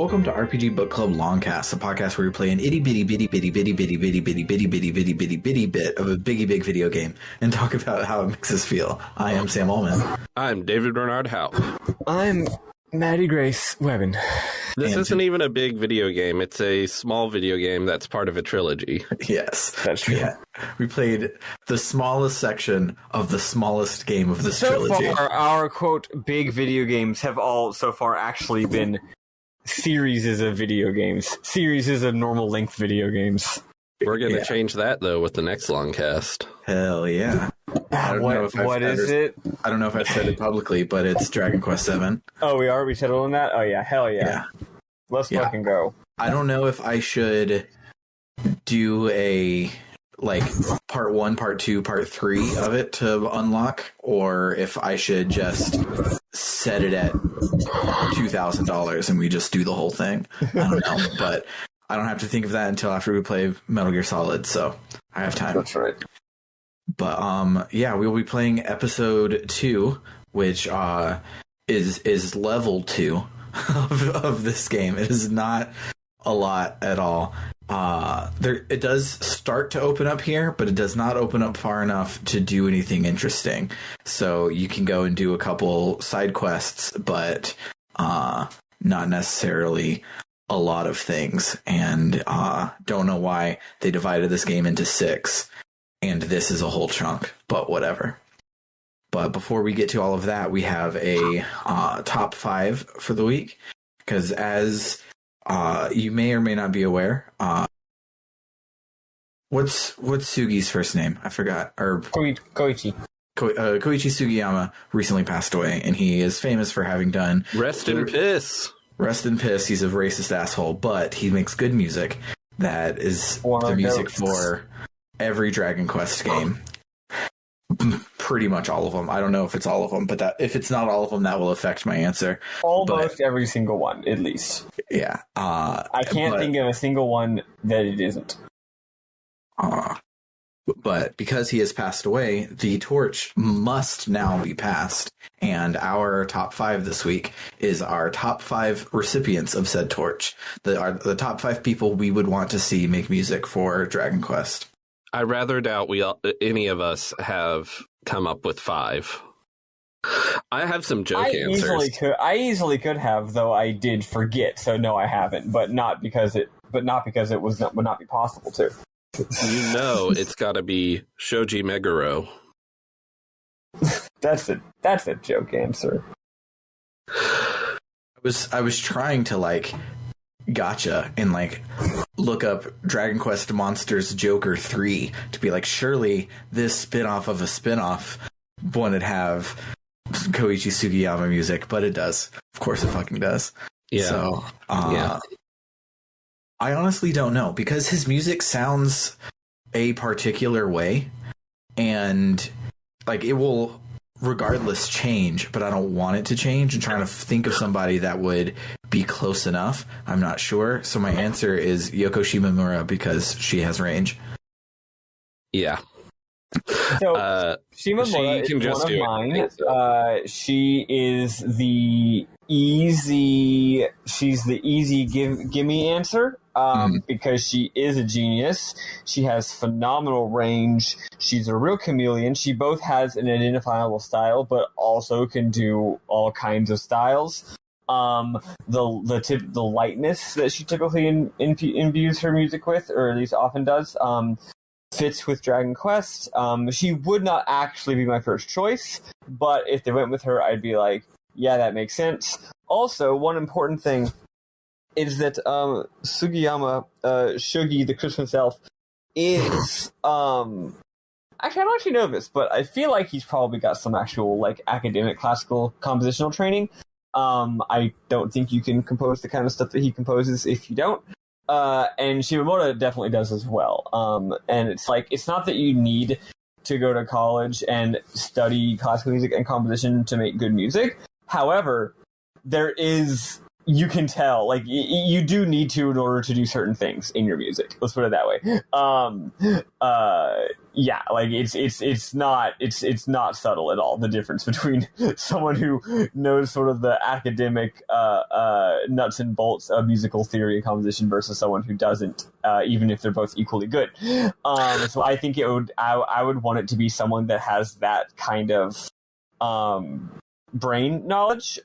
Welcome to RPG Book Club LongCast, a podcast where we play an itty bitty bitty bitty bitty bitty bitty bitty bitty bitty bitty bitty bitty bit of a biggie big video game and talk about how it makes us feel. I am Sam Ullman. I'm David Bernard Howe. I'm Maddie Grace Webben. This isn't even a big video game. It's a small video game that's part of a trilogy. Yes. That's true. Yeah. We played the smallest section of the smallest game of this trilogy. So far, our, quote, big video games have all so far actually been series of video games. Series of normal length video games. We're going to change that, though, with the next LongCast. Hell yeah. I don't know if I don't know if I've said it publicly, but it's Dragon Quest VII. Oh, we are? We settled on that? Oh, yeah. Hell yeah. Let's fucking go. I don't know if I should do a, like, part 1, part 2, part 3 of it to unlock, or if I should just set it at $2,000 and we just do the whole thing. I don't know, but I don't have to think of that until after we play Metal Gear Solid, so I have time. That's right. But yeah, we'll be playing episode 2, which is level 2 of this game. It is not a lot at all. It does start to open up here, but it does not open up far enough to do anything interesting. So you can go and do a couple side quests, but not necessarily a lot of things. And don't know why they divided this game into 6. And this is a whole chunk, but whatever. But before we get to all of that, we have a top 5 for the week. Because as you may or may not be aware, what's Sugi's first name? I forgot. Or Koichi. Koichi Sugiyama recently passed away, and he is famous for having done... Rest in piss. Rest in piss. He's a racist asshole, but he makes good music. That is the music for every Dragon Quest game. Pretty much all of them. I don't know if it's all of them, but if it's not all of them, that will affect my answer. Almost every single one, at least. Yeah. I can't think of a single one that it isn't. But because he has passed away, the torch must now be passed. And our top 5 this week is our top 5 recipients of said torch. The top 5 people we would want to see make music for Dragon Quest. I rather doubt any of us have come up with 5. I have some joke answers. I easily could have, though I did forget. So no, I haven't. But not because it would not be possible to. You know, it's got to be Shoji Meguro. That's a joke answer. I was trying to gotcha and look up Dragon Quest Monsters Joker 3 to be like, surely this spin-off of a spin-off wouldn't have Koichi Sugiyama music, but it does. Of course it fucking does. Yeah. So, I honestly don't know, because his music sounds a particular way, and it will regardless change, but I don't want it to change. I'm trying to think of somebody that would be close enough. I'm not sure. So my answer is Yoko Shimomura, because she has range. Yeah. So Shimomura is one of mine. She is the easy. She's the easy gimme answer. Because she is a genius. She has phenomenal range. She's a real chameleon. She both has an identifiable style, but also can do all kinds of styles. The lightness that she typically imbues her music with, or at least often does, fits with Dragon Quest. She would not actually be my first choice, but if they went with her, I'd be like, yeah, that makes sense. Also, one important thing is that Sugiyama, Shogi, the Christmas elf, is actually, I don't actually know this, but I feel like he's probably got some actual academic classical compositional training. I don't think you can compose the kind of stuff that he composes if you don't. And Shimomura definitely does as well. And it's not that you need to go to college and study classical music and composition to make good music. However, there is you can tell, like, you do need to in order to do certain things in your music. Let's put it that way. Yeah, like it's not subtle at all, the difference between someone who knows sort of the academic nuts and bolts of musical theory and composition versus someone who doesn't, even if they're both equally good. So I think I would want it to be someone that has that kind of brain knowledge,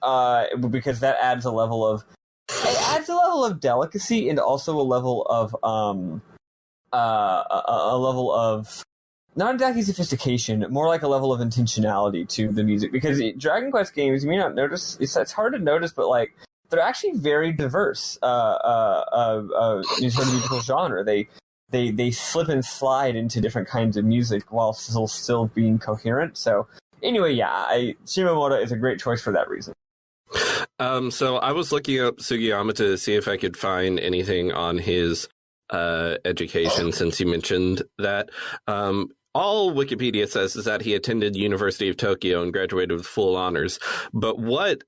because that adds a level of delicacy and also a level of not exactly sophistication, more like a level of intentionality to the music. Because Dragon Quest games, you may not notice, it's hard to notice, but like they're actually very diverse in sort of musical genre. They slip and slide into different kinds of music while still being coherent. So anyway, yeah, Shimamoto is a great choice for that reason. So I was looking up Sugiyama to see if I could find anything on his education, since you mentioned that. All Wikipedia says is that he attended University of Tokyo and graduated with full honors. But what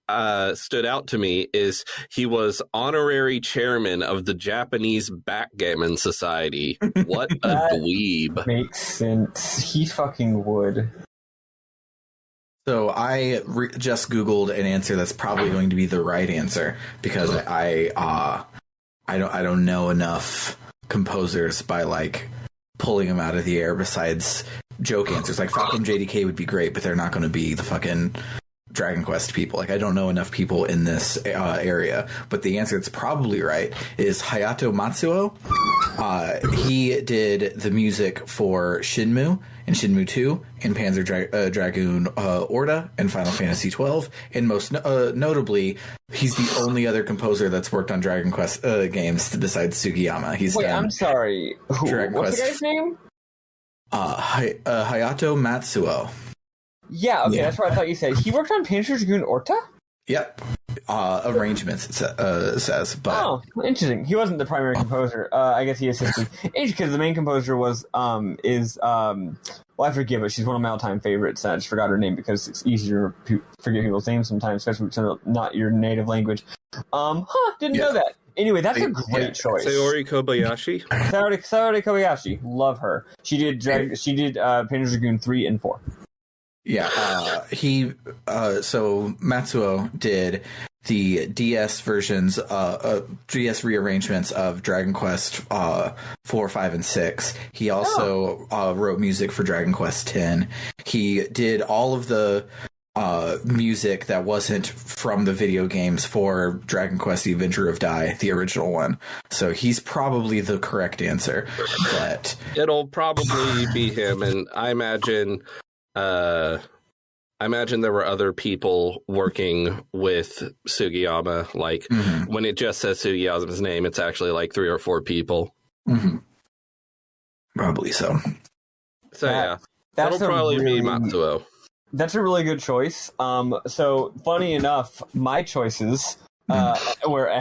stood out to me is he was honorary chairman of the Japanese Backgammon Society. What a dweeb. Makes sense. He fucking would. So I just Googled an answer that's probably going to be the right answer, because I don't know enough composers by like pulling them out of the air besides joke answers. Like Falcom JDK would be great, but they're not going to be the fucking Dragon Quest people. Like I don't know enough people in this area, but the answer that's probably right is Hayato Matsuo. He did the music for Shenmue and Shenmue 2 and Panzer Dragoon Orta and Final Fantasy XII, and most notably, he's the only other composer that's worked on Dragon Quest games besides Sugiyama. I'm sorry. What's the guy's name? Hayato Matsuo. Yeah, okay, that's what I thought you said. He worked on Panzer Dragoon Orta? Yep. Arrangements, it says. But... Oh, interesting. He wasn't the primary composer. I guess he assisted. Because the main composer was, well, I forget, but she's one of my all-time favorites. I just forgot her name because it's easier to forget people's names sometimes, especially if it's not your native language. Didn't know that. Anyway, that's a great choice. Sayori Kobayashi? Sayori Kobayashi. Love her. She did Panzer Dragoon 3 and 4. Yeah, so Matsuo did the DS versions, DS rearrangements of Dragon Quest 4, 5, and 6. He also wrote music for Dragon Quest X. He did all of the music that wasn't from the video games for Dragon Quest: The Adventure of Dai, the original one. So he's probably the correct answer. But it'll probably be him, and I imagine there were other people working with Sugiyama. Like when it just says Sugiyama's name, it's actually like 3 or 4 people. Mm-hmm. Probably so. So that'll probably be Matsuo. That's a really good choice. So funny enough, my choices were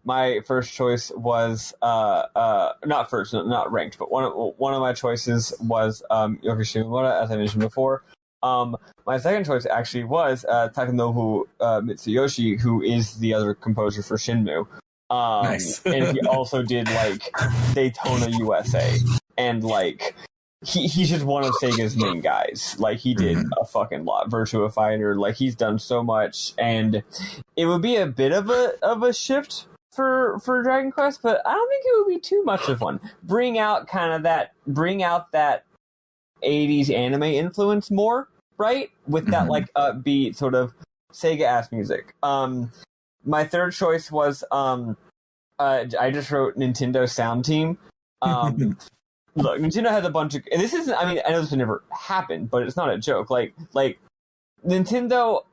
my first choice was not ranked, but one of my choices was Yoki Shimomura, as I mentioned before. My second choice actually was Takanobu Mitsuyoshi, who is the other composer for Shenmue. Nice. And he also did like Daytona USA, and like he's just one of Sega's main guys. Like he did a fucking lot. Virtua Fighter, like he's done so much, and it would be a bit of a shift for Dragon Quest, but I don't think it would be too much of one. Bring out that 80s anime influence more, right? With that like upbeat sort of Sega-ass music. My third choice was I just wrote Nintendo Sound Team. Look, Nintendo has a bunch of... And this isn't... I mean, I know this would never happen, but it's not a joke. Like Nintendo,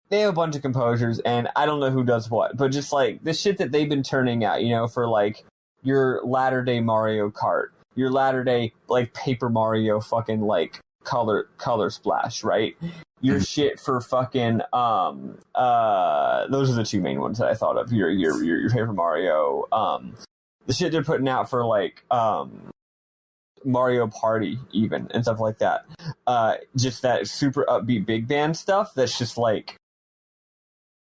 they have a bunch of composers, and I don't know who does what, but just, like, the shit that they've been turning out, you know, for, like, your latter-day Mario Kart, your latter-day, like, Paper Mario fucking, like, color splash, right? Your shit for fucking... those are the two main ones that I thought of. Your Paper Mario... the shit they're putting out for, like... Mario Party even and stuff like that, just that super upbeat big band stuff that's just like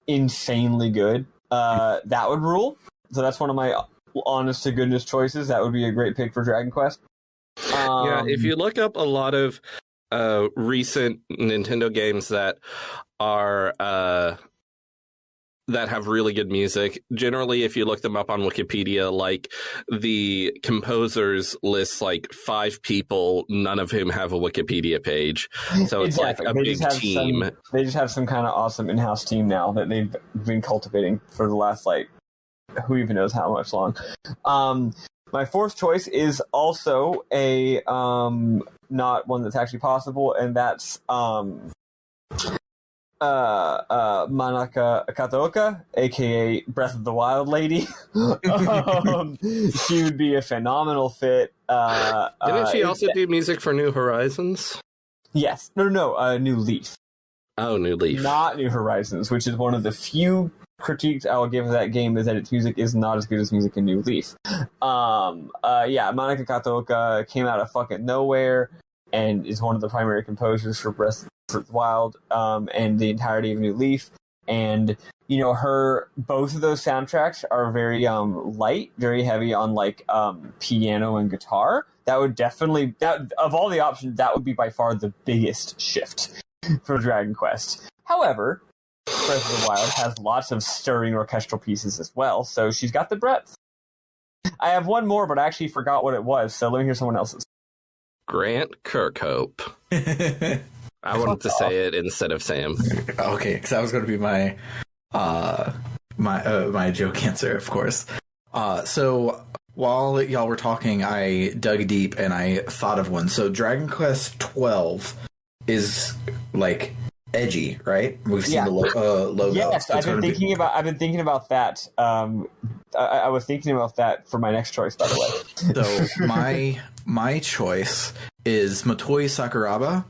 insanely good. that would rule. So that's one of my honest to goodness choices. That would be a great pick for Dragon Quest. Yeah, if you look up a lot of recent Nintendo games that are that have really good music, generally, if you look them up on Wikipedia, like the composers lists like 5 people, none of whom have a Wikipedia page. So it's like a big team. They just have some kind of awesome in-house team now that they've been cultivating for the last, like, who even knows how much long. My fourth choice is also a not one that's actually possible, and that's Manaka Kataoka, aka Breath of the Wild Lady. She would be a phenomenal fit. Didn't she also do music for New Horizons? Yes. No, New Leaf. Oh, New Leaf. Not New Horizons, which is one of the few critiques I will give that game, is that its music is not as good as music in New Leaf. Manaka Kataoka came out of fucking nowhere and is one of the primary composers for Breath of the Wild and the entirety of New Leaf. And, you know, both of those soundtracks are very light, very heavy on, like, piano and guitar. That would definitely, of all the options, that would be by far the biggest shift for Dragon Quest. However, Breath of the Wild has lots of stirring orchestral pieces as well, so she's got the breadth. I have one more, but I actually forgot what it was, so let me hear someone else's. Grant Kirkhope. I wanted to say it instead of Sam. Okay, because that was going to be my my joke answer, of course. So while y'all were talking, I dug deep and I thought of one. So Dragon Quest XII is like edgy, right? We've seen the logo. Yes, I've been thinking about that. I was thinking about that for my next choice, by the way. So my choice is Motoi Sakuraba.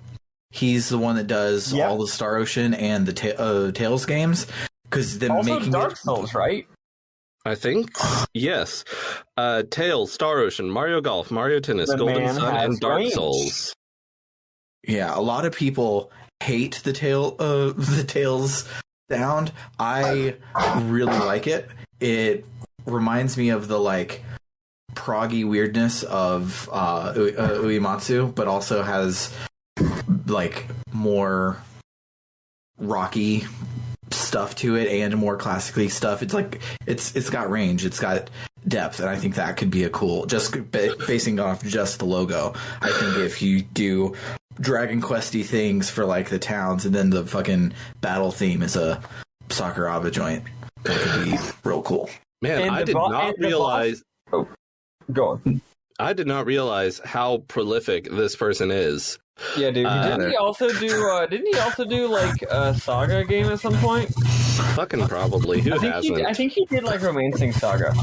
He's the one that does all the Star Ocean and the Tales games. Because then also Dark Souls, right? I think yes. Tales, Star Ocean, Mario Golf, Mario Tennis, Golden Sun, and Dark Souls. Yeah, a lot of people hate the Tales sound. I really like it. It reminds me of the like proggy weirdness of Uematsu, but also has like more rocky stuff to it and more classically stuff. It's like it's got range, it's got depth, and I think that could be a cool, just basing off just the logo. I think if you do Dragon Questy things for like the towns and then the fucking battle theme is a Sakuraba joint, that could be real cool. Man, I did not realize. Oh, go on. I did not realize how prolific this person is. Yeah, dude. Didn't he also do like a Saga game at some point? Fucking probably. Who hasn't? I think he did like Romancing Saga.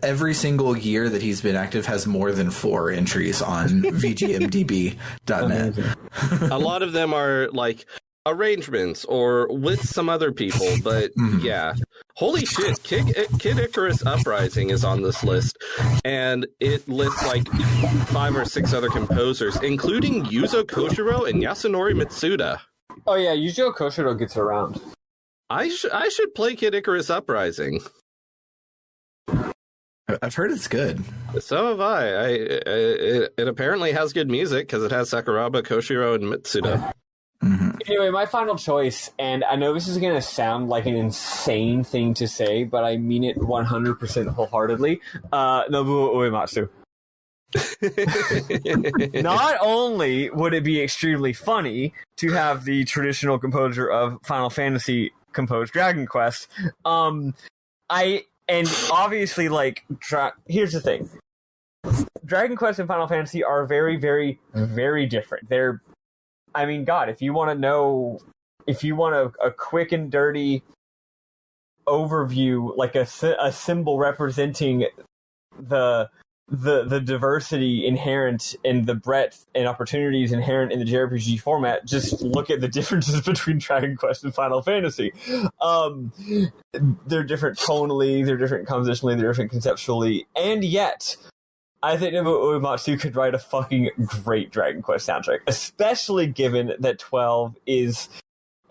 Every single year that he's been active has more than 4 entries on VGMDB.net. A lot of them are like arrangements or with some other people, but yeah. Holy shit, Kid Icarus Uprising is on this list, and it lists like 5 or 6 other composers, including Yuzo Koshiro and Yasunori Mitsuda. Oh yeah, Yuzo Koshiro gets around. I should play Kid Icarus Uprising. I've heard it's good. So have I. It apparently has good music because it has Sakuraba, Koshiro, and Mitsuda. Anyway, my final choice, and I know this is going to sound like an insane thing to say, but I mean it 100% wholeheartedly. Nobuo Uematsu. Not only would it be extremely funny to have the traditional composer of Final Fantasy compose Dragon Quest, and obviously, like, here's the thing. Dragon Quest and Final Fantasy are very, very, very different. I mean, God, if you want a quick and dirty overview, like a symbol representing the diversity inherent in the breadth and opportunities inherent in the JRPG format, just look at the differences between Dragon Quest and Final Fantasy. They're different tonally, they're different compositionally, they're different conceptually, and yet I think Nobuo Uematsu could write a fucking great Dragon Quest soundtrack, especially given that 12 is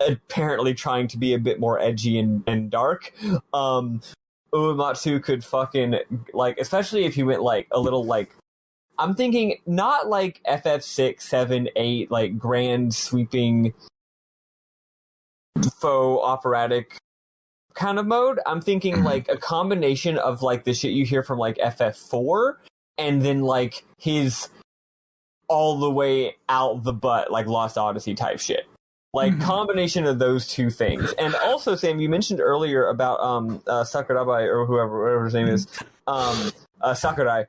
apparently trying to be a bit more edgy and dark. Uematsu could fucking, like, especially if you went, like, a little, like, I'm thinking not, like, FF6, 7, 8, like, grand, sweeping, faux operatic kind of mode. I'm thinking, like, a combination of, like, the shit you hear from, like, FF4, and then, like, his all the way out the butt, like, Lost Odyssey type shit. Like, combination of those two things. And also, Sam, you mentioned earlier about Sakurai, or whatever his name is, Sakurai,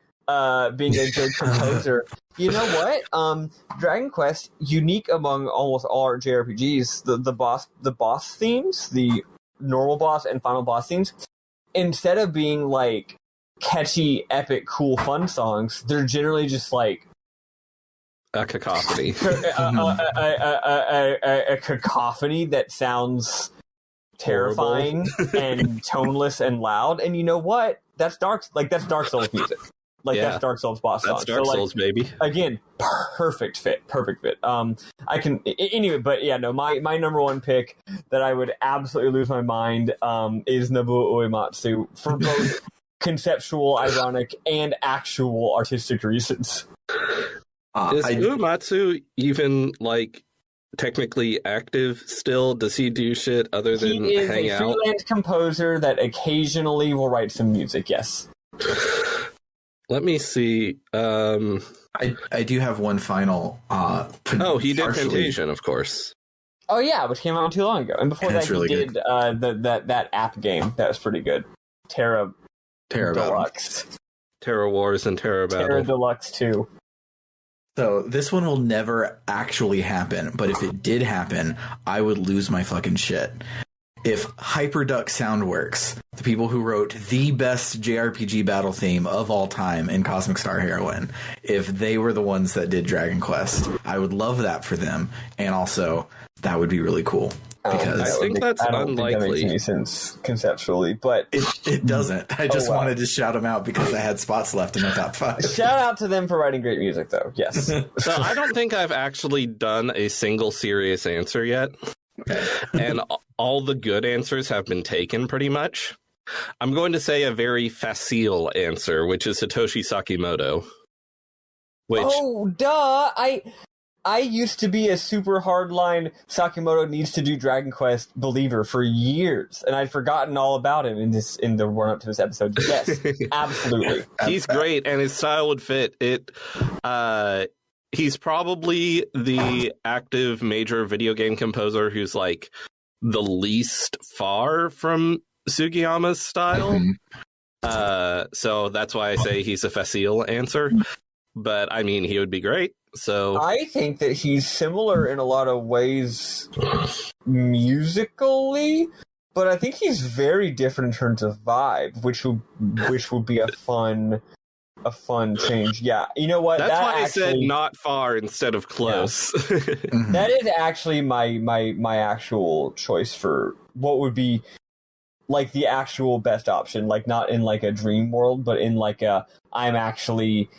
being a good composer. You know what? Dragon Quest, unique among almost all our JRPGs, the boss themes, the normal boss and final boss themes, instead of being, like, catchy, epic, cool, fun songs, they're generally just, like, a cacophony. A cacophony that sounds terrifying and toneless and loud. And you know what? That's Dark Souls music. Like, that's Dark Souls boss songs. That's Dark Souls, baby. Again, perfect fit. I can anyway, but yeah, no. My number one pick that I would absolutely lose my mind is Nobuo Uematsu for both conceptual, ironic, and actual artistic reasons. Is Uematsu even, like, technically active still? Does he do shit other than hang out? He is a freelance composer that occasionally will write some music, yes. Let me see. I do have one final... he did Fantasian, of course. Oh, yeah, which came out not too long ago. And before that, really he did that app game that was pretty good. Terra Deluxe. Terra Wars and Terra Battle. Terra Deluxe 2. So this one will never actually happen, but if it did happen, I would lose my fucking shit. If Hyperduck Soundworks, the people who wrote the best JRPG battle theme of all time in Cosmic Star Heroine, if they were the ones that did Dragon Quest, I would love that for them. And also, that would be really cool. Because I think that's unlikely. Think that makes any sense conceptually, but it doesn't. I just wanted to shout them out because I had spots left in my top 5. Shout out to them for writing great music, though. Yes. So I don't think I've actually done a single serious answer yet, and all the good answers have been taken pretty much. I'm going to say a very facile answer, which is Satoshi Sakimoto. I used to be a super hardline Sakimoto needs to do Dragon Quest believer for years, and I'd forgotten all about him in the run up to this episode. Yes, absolutely. He's great, and his style would fit. He's probably the active major video game composer who's, like, the least far from Sugiyama's style. So that's why I say he's a facile answer. But I mean, he would be great. So I think that he's similar in a lot of ways musically, but I think he's very different in terms of vibe, which would be a fun change. Yeah, you know what? That's why I said not far instead of close. Yeah. That is actually my actual choice for what would be, like, the actual best option, like, not in, like, a dream world, but in, like, I'm actually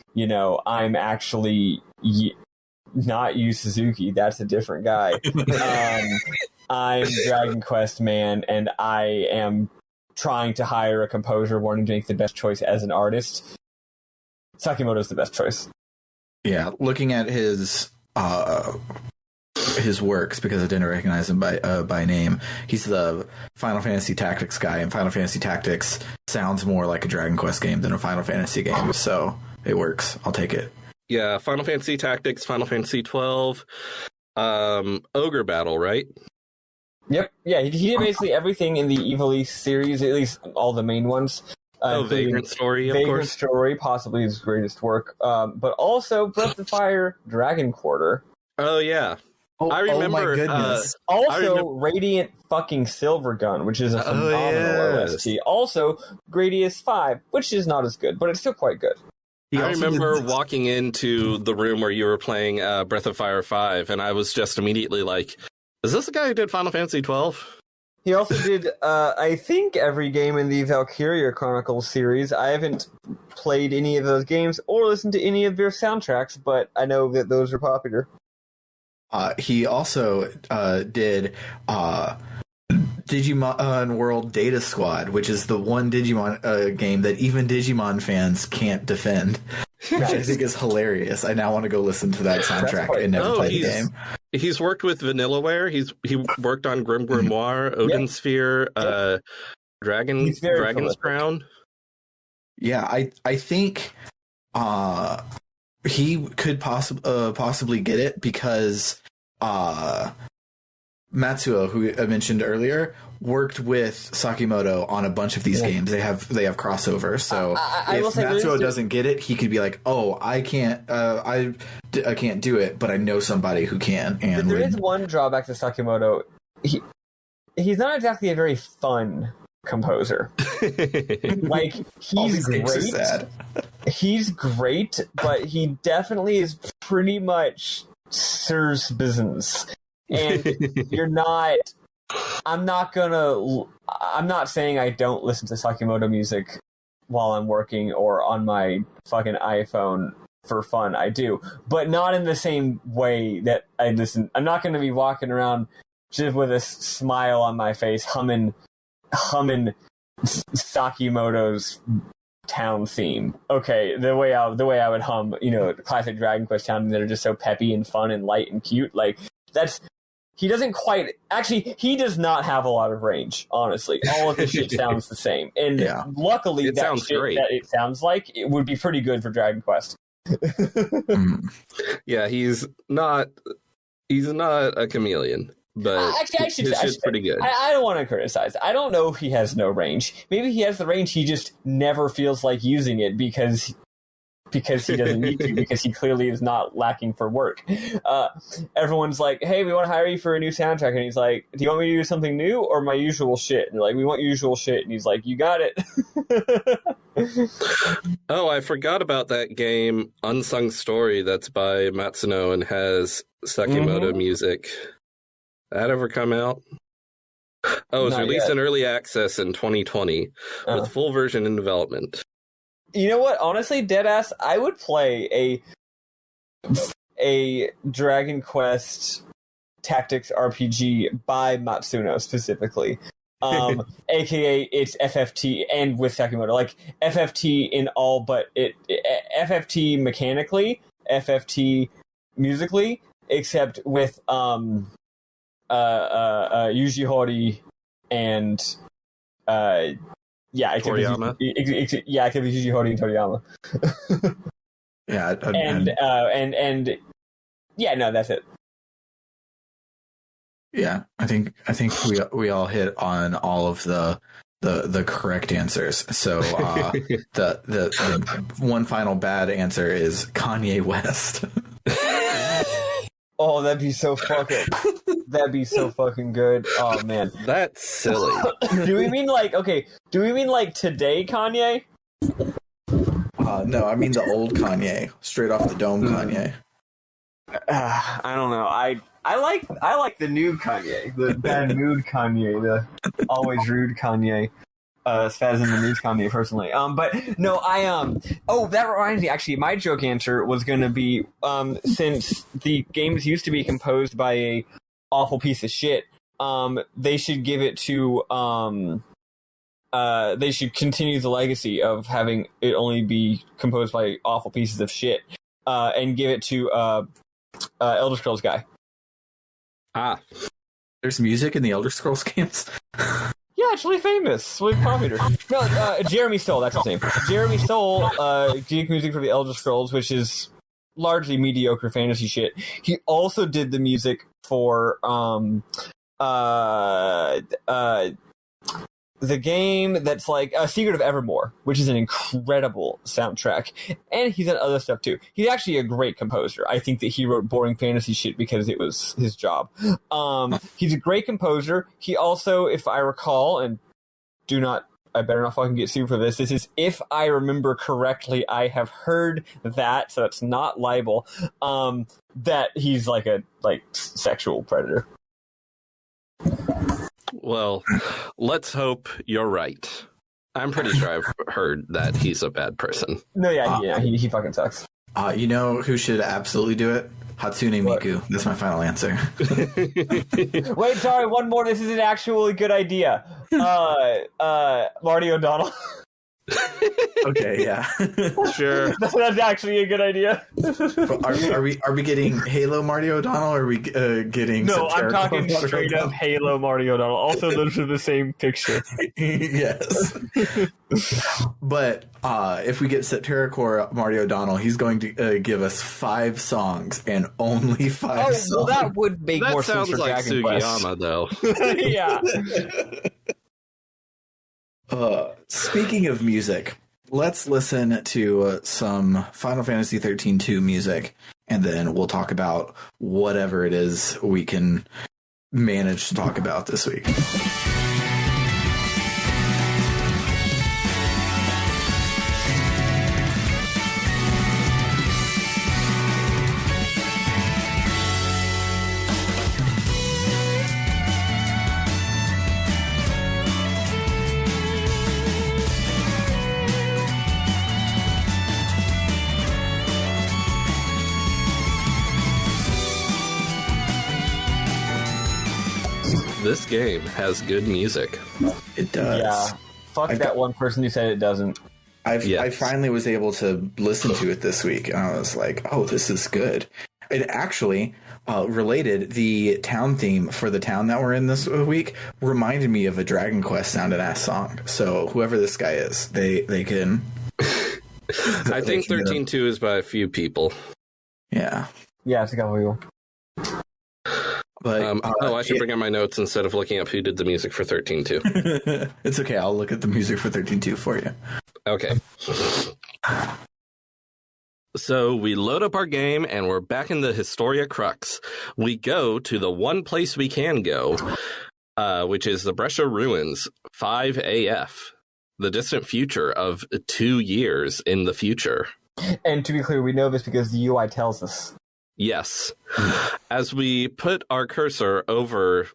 not Yu Suzuki, that's a different guy. I'm Dragon Quest man, and I am trying to hire a composer wanting to make the best choice as an artist. Sakimoto's the best choice. Yeah, looking at his works, because I didn't recognize him by name. He's the Final Fantasy Tactics guy, and Final Fantasy Tactics sounds more like a Dragon Quest game than a Final Fantasy game, so it works. I'll take it. Yeah, Final Fantasy Tactics, Final Fantasy 12, Ogre Battle, right? Yep. Yeah, he did basically everything in the Evil East series, at least all the main ones. Vagrant Story, of course. Vagrant Story, possibly his greatest work. But also Breath of Fire, Dragon Quarter. Oh, yeah. I remember. Oh my goodness. Radiant fucking Silver Gun, which is a phenomenal OST. Also, Gradius 5, which is not as good, but it's still quite good. I remember walking into the room where you were playing Breath of Fire 5, and I was just immediately like, is this the guy who did Final Fantasy 12? He also did, I think, every game in the Valkyria Chronicles series. I haven't played any of those games or listened to any of their soundtracks, but I know that those are popular. He also did Digimon World Data Squad, which is the one Digimon game that even Digimon fans can't defend, which I think is hilarious. I now want to go listen to that soundtrack and never play the game. He's worked with Vanillaware. He worked on Grim Grimoire, Odin Sphere, Dragon's Crown. Yeah, I think he could possibly get it because Matsuo, who I mentioned earlier, worked with Sakimoto on a bunch of these games. They have crossover. So if Matsuo doesn't get it, he could be like, "Oh, I can't do it, but I know somebody who can." And there is one drawback to Sakimoto. He's not exactly a very fun composer. Like, he's great. He's great, but he definitely is pretty much Sir's business. And I'm not saying I don't listen to Sakimoto music while I'm working or on my fucking iPhone for fun. I do, but not in the same way that I listen. I'm not going to be walking around just with a smile on my face humming Sakimoto's town theme. Okay, the way I would hum, classic Dragon Quest town that are just so peppy and fun and light and cute. Like, he doesn't quite... Actually, he does not have a lot of range, honestly. All of the shit sounds the same. And luckily, that it sounds like it would be pretty good for Dragon Quest. Yeah, he's not a chameleon, but his shit's pretty good. I don't want to criticize. I don't know if he has no range. Maybe he has the range, he just never feels like using it because he doesn't need to, because he clearly is not lacking for work. Everyone's like, "Hey, we want to hire you for a new soundtrack," and he's like, "Do you want me to do something new or my usual shit?" And they're like, "We want usual shit," and he's like, "You got it." Oh, I forgot about that game, Unsung Story, that's by Matsuno and has Sakimoto music. That ever come out? Oh, it was released in early access in 2020 with full version in development. You know what? Honestly, deadass, I would play a Dragon Quest Tactics RPG by Matsuno specifically. AKA it's FFT and with Sakimoto. Like, FFT in all but FFT mechanically, FFT musically, except with Yuji Horii and Toriyama. It could be Yuji Horii and Toriyama. That's it. Yeah, I think we all hit on all of the correct answers. So the one final bad answer is Kanye West. Oh, that'd be so fucking good. Oh man, that's silly. Do we mean like today Kanye? No, I mean the old Kanye, straight off the dome Kanye. I don't know. I like the new Kanye, the bad mood Kanye, the always rude Kanye. Spaz in the news Kanye personally. But no, oh, that reminds me, actually, my joke answer was gonna be, since the games used to be composed by a awful piece of shit, they should give it to, they should continue the legacy of having it only be composed by awful pieces of shit, and give it to, Elder Scrolls guy. There's music in the Elder Scrolls games? Yeah, it's really famous. Really popular. No, Jeremy Stoll, that's his name. Jeremy Stoll did music for the Elder Scrolls, which is largely mediocre fantasy shit. He also did the music for the game that's like Secret of Evermore, which is an incredible soundtrack. And he's done other stuff too. He's actually a great composer. I think that he wrote boring fantasy shit because it was his job. He's a great composer. He also, if I recall, and I better not fucking get sued for this. This is, if I remember correctly, I have heard that, so it's not libel, that he's like a sexual predator. Well, let's hope you're right. I'm pretty sure I've heard that he's a bad person. No, he fucking sucks. You know who should absolutely do it? Hatsune Miku. That's my final answer. Wait, sorry, one more. This is an actually good idea. Marty O'Donnell. Okay, yeah. Sure. That's actually a good idea. Are we getting Halo Marty O'Donnell, or are we getting... No, I'm talking Marty straight O'Donnell? up Halo Marty O'Donnell. Also, those are the same picture. Yes. But if we get Septerracore Marty O'Donnell, he's going to give us 5 songs, and only 5 songs. Well, that would make more sense for like Dragon Sugiyama, though. Yeah. Speaking of music, let's listen to some Final Fantasy XIII-2 music, and then we'll talk about whatever it is we can manage to talk about this week. This game has good music. It does. Yeah. Fuck that one person who said it doesn't. I finally was able to listen to it this week, and I was like, oh, this is good. It actually, related, the town theme for the town that we're in this week reminded me of a Dragon Quest sounded-ass song. So whoever this guy is, they can... I think 13-2 is by a few people. Yeah. Yeah, it's a couple people. But, I should bring up my notes instead of looking up who did the music for 13-2. It's okay. I'll look at the music for 13-2 for you. Okay. So we load up our game, and we're back in the Historia Crux. We go to the one place we can go, which is the Brescia Ruins, 5 AF, the distant future of 2 years in the future. And to be clear, we know this because the UI tells us. Yes. As we put our cursor over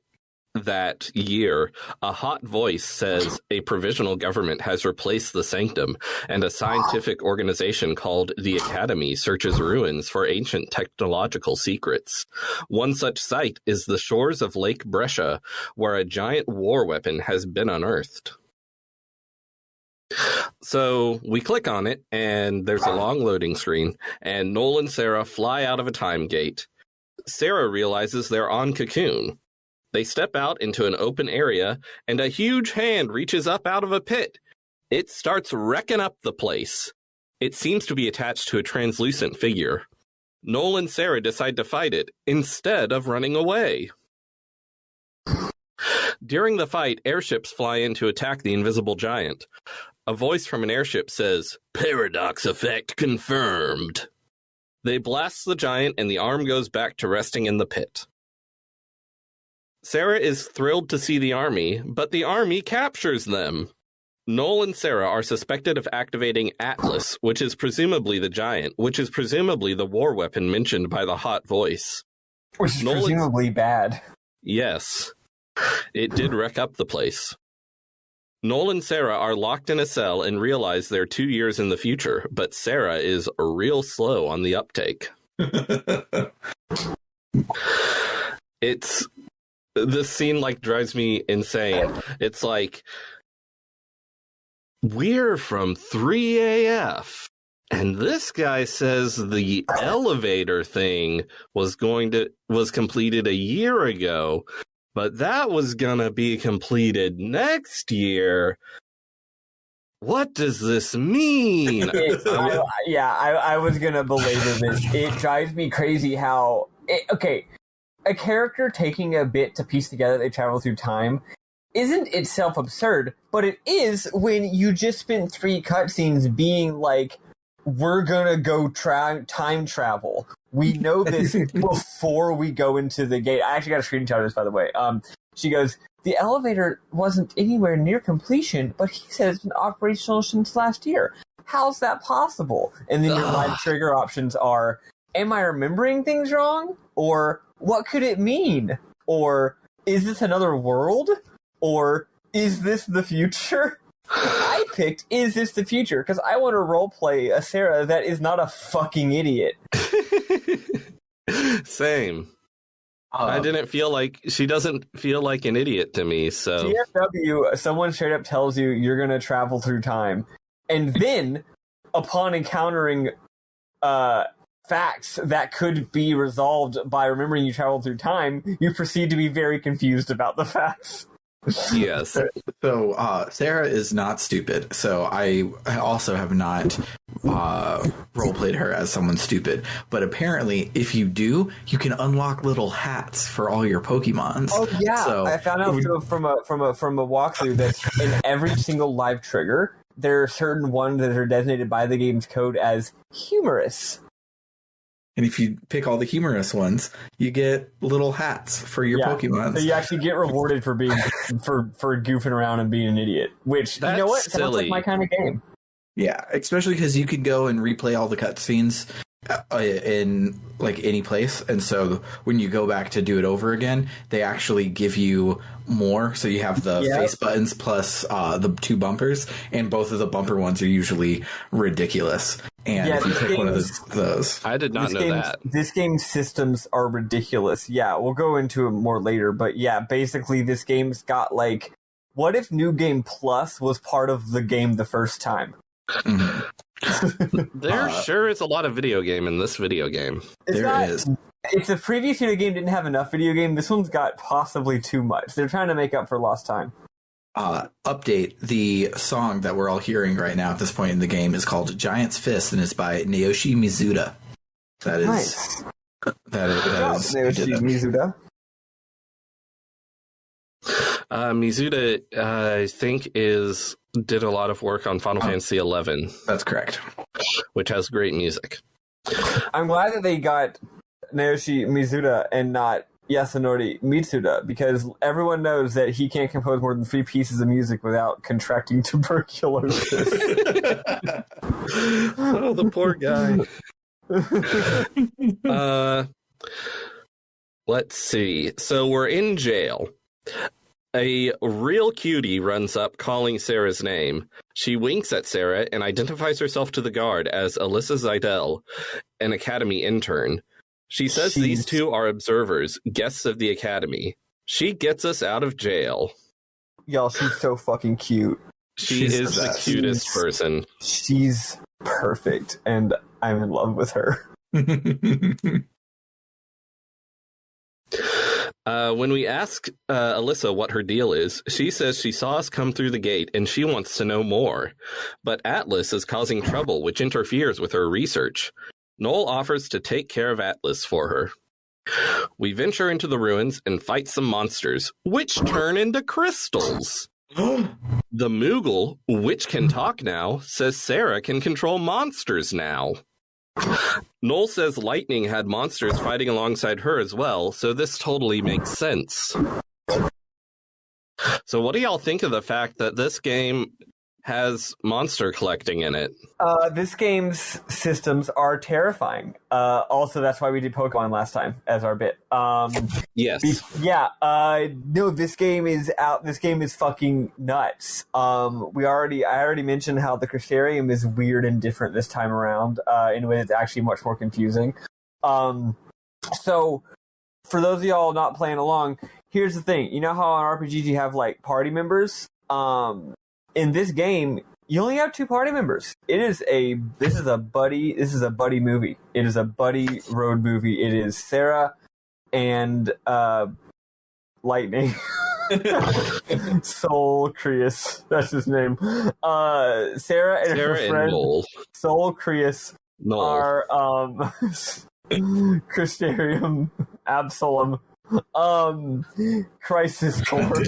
that year, a hot voice says a provisional government has replaced the sanctum, and a scientific organization called the Academy searches ruins for ancient technological secrets. One such site is the shores of Lake Brescia, where a giant war weapon has been unearthed. So we click on it, and there's a long loading screen, and Noel and Sarah fly out of a time gate. Sarah realizes they're on Cocoon. They step out into an open area, and a huge hand reaches up out of a pit. It starts wrecking up the place. It seems to be attached to a translucent figure. Noel and Sarah decide to fight it, instead of running away. During the fight, airships fly in to attack the invisible giant. A voice from an airship says, "Paradox effect confirmed." They blast the giant, and the arm goes back to resting in the pit. Sarah is thrilled to see the army, but the army captures them. Noel and Sarah are suspected of activating Atlas, which is presumably the giant, which is presumably the war weapon mentioned by the hot voice. Which is presumably bad. Yes. It did wreck up the place. Noel and Sarah are locked in a cell and realize they're 2 years in the future, but Sarah is real slow on the uptake. This scene drives me insane. It's like, we're from 3AF, and this guy says the elevator thing was completed a year ago, but that was gonna be completed next year. What does this mean? I was gonna belabor this. It drives me crazy how... a character taking a bit to piece together they travel through time isn't itself absurd, but it is when you just spent 3 cutscenes being like, we're gonna go time travel. We know this before we go into the gate. I actually got a screenshot of this, by the way. She goes, the elevator wasn't anywhere near completion, but he said it's been operational since last year. How's that possible? And then your live trigger options are, am I remembering things wrong? Or what could it mean? Or is this another world? Or is this the future? I picked, is this the future? Because I want to roleplay a Sarah that is not a fucking idiot. Same. I didn't feel like she doesn't feel like an idiot to me. So TFW, someone straight up tells you you're going to travel through time, and then upon encountering facts that could be resolved by remembering you traveled through time, you proceed to be very confused about the facts. Yes. So Sarah is not stupid. So I also have not roleplayed her as someone stupid. But apparently, if you do, you can unlock little hats for all your Pokemons. Oh yeah, so, I found out from a walkthrough that in every single live trigger, there are certain ones that are designated by the game's code as humorous. And if you pick all the humorous ones, you get little hats for your Pokemon. So you actually get rewarded for being for goofing around and being an idiot. Which, you know what? Silly. Sounds like my kind of game. Yeah, especially because you could go and replay all the cutscenes in like any place, and so when you go back to do it over again, they actually give you more. So you have the face buttons plus the 2 bumpers, and both of the bumper ones are usually ridiculous. And if you pick one of those, I did not know that. This game's systems are ridiculous. Yeah, we'll go into it more later, but yeah, basically this game's got like, what if New Game Plus was part of the game the first time? There sure is a lot of video game in this video game. There is. If the previous video game didn't have enough video game, this one's got possibly too much. They're trying to make up for lost time. Update, the song that we're all hearing right now at this point in the game is called Giant's Fist, and it's by Naoshi Mizuta. That is nice. That is Naoshi Mizuta. Mizuta, I think, did a lot of work on Final Fantasy XI. That's correct. Which has great music. I'm glad that they got Naoshi Mizuta and not Yasunori Mitsuda, because everyone knows that he can't compose more than 3 pieces of music without contracting tuberculosis. Oh, the poor guy. Let's see. So we're in jail. A real cutie runs up calling Sarah's name. She winks at Sarah and identifies herself to the guard as Alyssa Zidell, an academy intern. She says these 2 are observers, guests of the academy. She gets us out of jail. Y'all, she's so fucking cute. She's is the cutest person. She's perfect, and I'm in love with her. When we ask Alyssa what her deal is, she says she saw us come through the gate and she wants to know more. But Atlas is causing trouble, which interferes with her research. Noel offers to take care of Atlas for her. We venture into the ruins and fight some monsters, which turn into crystals. The Moogle, which can talk now, says Sarah can control monsters now. Noel says Lightning had monsters fighting alongside her as well, so this totally makes sense. So what do y'all think of the fact that this game has monster collecting in it? This game's systems are terrifying. Also, that's why we did Pokemon last time as our bit. Yes. No, this game is out. This game is fucking nuts. I already mentioned how the Crystarium is weird and different this time around, in a way that's actually much more confusing. So, for those of y'all not playing along, here's the thing. You know how on RPGs you have, like, party members? In this game, you only have 2 party members. This is a buddy movie. It is a buddy road movie. It is Sarah and Lightning. Soul Creus, that's his name. Sarah and her friend Noel. Soul Creus are Crystarium Absolum Crisis Core.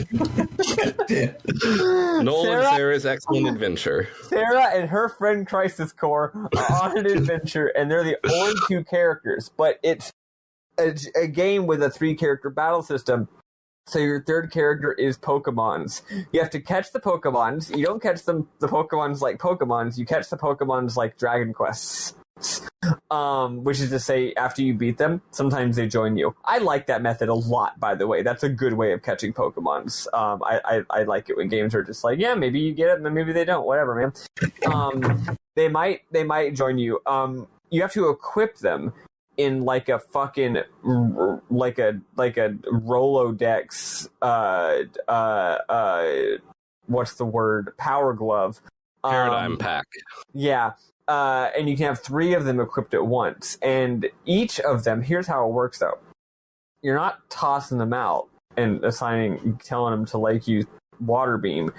Noel and Sarah's excellent adventure. Sarah and her friend Crisis Core are on an adventure, and they're the only 2 characters, but it's a game with a 3-character battle system. So your 3rd character is Pokemons. You have to catch the Pokemons. You don't catch the Pokemons like Pokemons. You catch the Pokemons like Dragon Quests. Which is to say, after you beat them, sometimes they join you. I like that method a lot, by the way. That's a good way of catching Pokemons. I like it when games are just like, yeah, maybe you get it, maybe they don't, whatever, man. They might join you. You have to equip them in like a fucking like a Rolodex what's the word, power glove, paradigm pack. Yeah. And you can have 3 of them equipped at once. And each of them, here's how it works though. You're not tossing them out and telling them to like use water beam.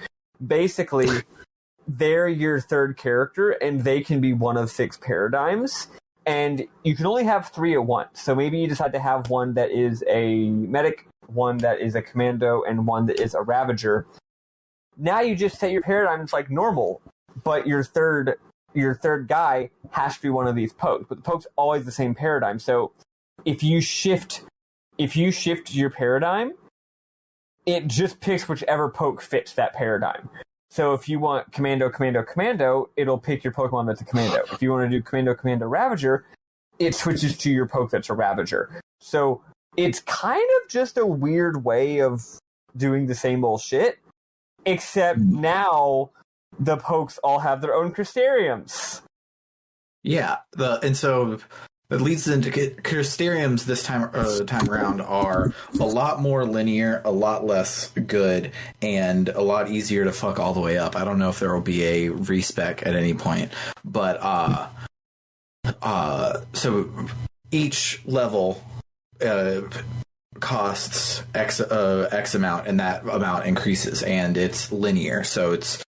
Basically, they're your third character and they can be one of 6 paradigms. And you can only have 3 at once. So maybe you decide to have one that is a medic, one that is a commando, and one that is a ravager. Now you just set your paradigms like normal, but your third guy has to be one of these pokes, but the poke's always the same paradigm. So if you shift your paradigm, it just picks whichever poke fits that paradigm. So if you want commando, it'll pick your Pokemon that's a commando. If you want to do commando, ravager, it switches to your poke that's a ravager. So it's kind of just a weird way of doing the same old shit, except now the pokes all have their own Crystariums. Yeah, and so it leads into Crystariums this time around are a lot more linear, a lot less good, and a lot easier to fuck all the way up. I don't know if there will be a respec at any point, but so each level costs X amount, and that amount increases, and it's linear. So it's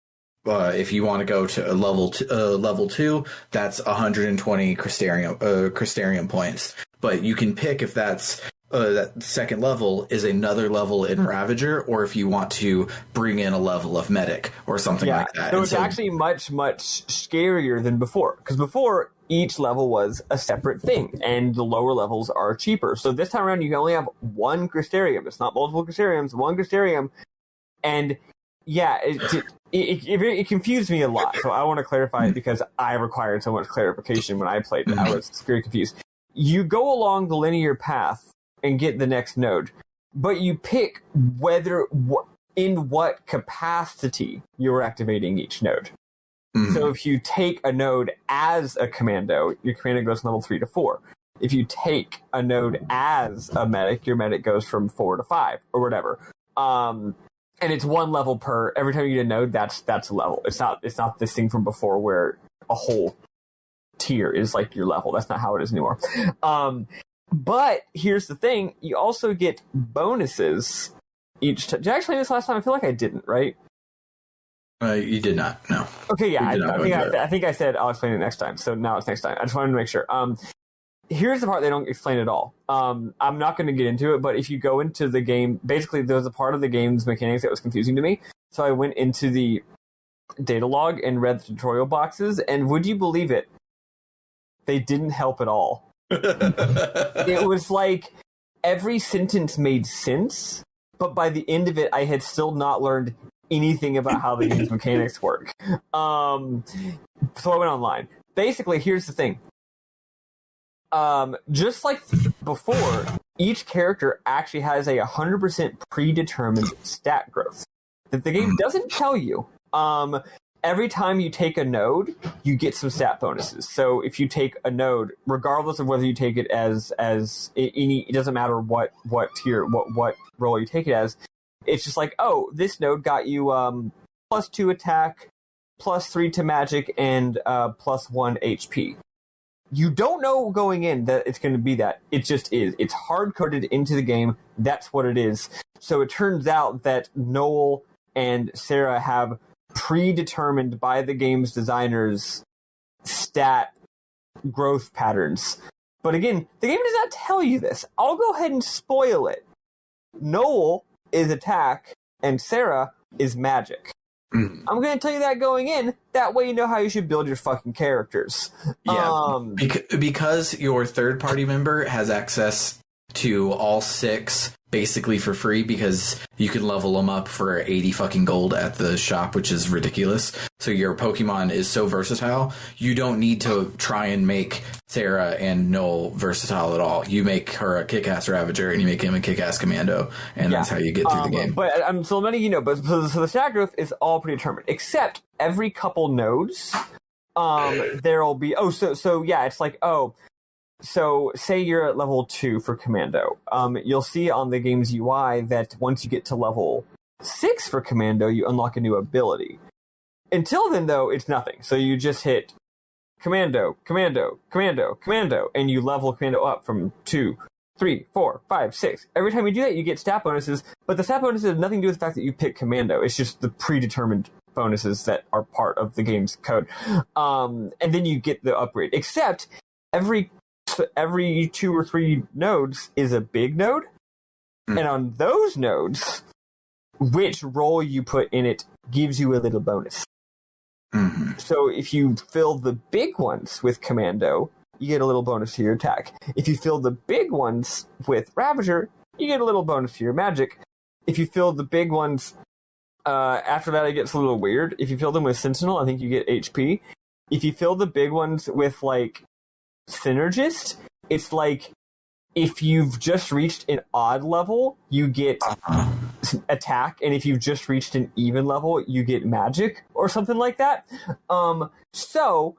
if you want to go to level 2, that's 120 Crystarium points. But you can pick if that's that second level is another level in Ravager, or if you want to bring in a level of Medic or something like that. So it's actually much, much scarier than before. Because before, each level was a separate thing, and the lower levels are cheaper. So this time around, you can only have 1 Crystarium. It's not multiple Crystariums, 1 Crystarium. And yeah, it confused me a lot. So I want to clarify it because I required so much clarification when I played it. I was very confused. You go along the linear path and get the next node, but you pick in what capacity you're activating each node. Mm-hmm. So if you take a node as a commando, your commando goes from level 3 to 4. If you take a node as a medic, your medic goes from 4 to 5 or whatever. And it's 1 level per. Every time you get a node, that's a level. It's not this thing from before where a whole tier is like your level. That's not how it is anymore. But here's the thing: you also get bonuses each time. Did I explain this last time? I feel like I didn't. Right? You did not. No. Okay. Yeah. I think I said I'll explain it next time. So now it's next time. I just wanted to make sure. Here's the part they don't explain at all. I'm not going to get into it, but if you go into the game, basically there was a part of the game's mechanics that was confusing to me. So I went into the data log and read the tutorial boxes, and would you believe it? They didn't help at all. It was like every sentence made sense, but by the end of it, I had still not learned anything about how the game's mechanics work. So I went online. Basically, here's the thing. Just like before, each character actually has a 100% predetermined stat growth that the game doesn't tell you. Every time you take a node, you get some stat bonuses. So if you take a node, regardless of whether you take it as any, it doesn't matter what tier, what role you take it as. It's just like, oh, this node got you +2 attack, +3 to magic, and +1 HP. You don't know going in that it's going to be that. It just is. It's hard-coded into the game. That's what it is. So it turns out that Noel and Sarah have predetermined by the game's designers stat growth patterns. But again, the game does not tell you this. I'll go ahead and spoil it. Noel is attack, and Sarah is magic. I'm going to tell you that going in. That way you know how you should build your fucking characters. Yeah, because your third party member has access to all 6 basically for free, because you can level them up for 80 fucking gold at the shop, which is ridiculous. So your Pokemon is so versatile, you don't need to try and make Sarah and Noel versatile at all. You make her a kick-ass Ravager and you make him a kick-ass Commando, and that's how you get through the game. But I'm so letting you know, but so the stat growth is all predetermined, except every couple nodes, there'll be, it's like, So, say you're at level 2 for Commando. You'll see on the game's UI that once you get to level 6 for Commando, you unlock a new ability. Until then, though, it's nothing. So you just hit Commando, Commando, Commando, Commando, and you level Commando up from 2, 3, 4, 5, 6. Every time you do that, you get stat bonuses, but the stat bonuses have nothing to do with the fact that you pick Commando. It's just the predetermined bonuses that are part of the game's code. And then you get the upgrade. Except every 2 or 3 nodes is a big node, and on those nodes, which role you put in it gives you a little bonus. Mm-hmm. So if you fill the big ones with Commando, you get a little bonus to your attack. If you fill the big ones with Ravager, you get a little bonus to your magic. If you fill the big ones, after that it gets a little weird. If you fill them with Sentinel, I think you get HP. If you fill the big ones with, like, Synergist, it's like if you've just reached an odd level, you get attack, and if you've just reached an even level, you get magic, or something like that. So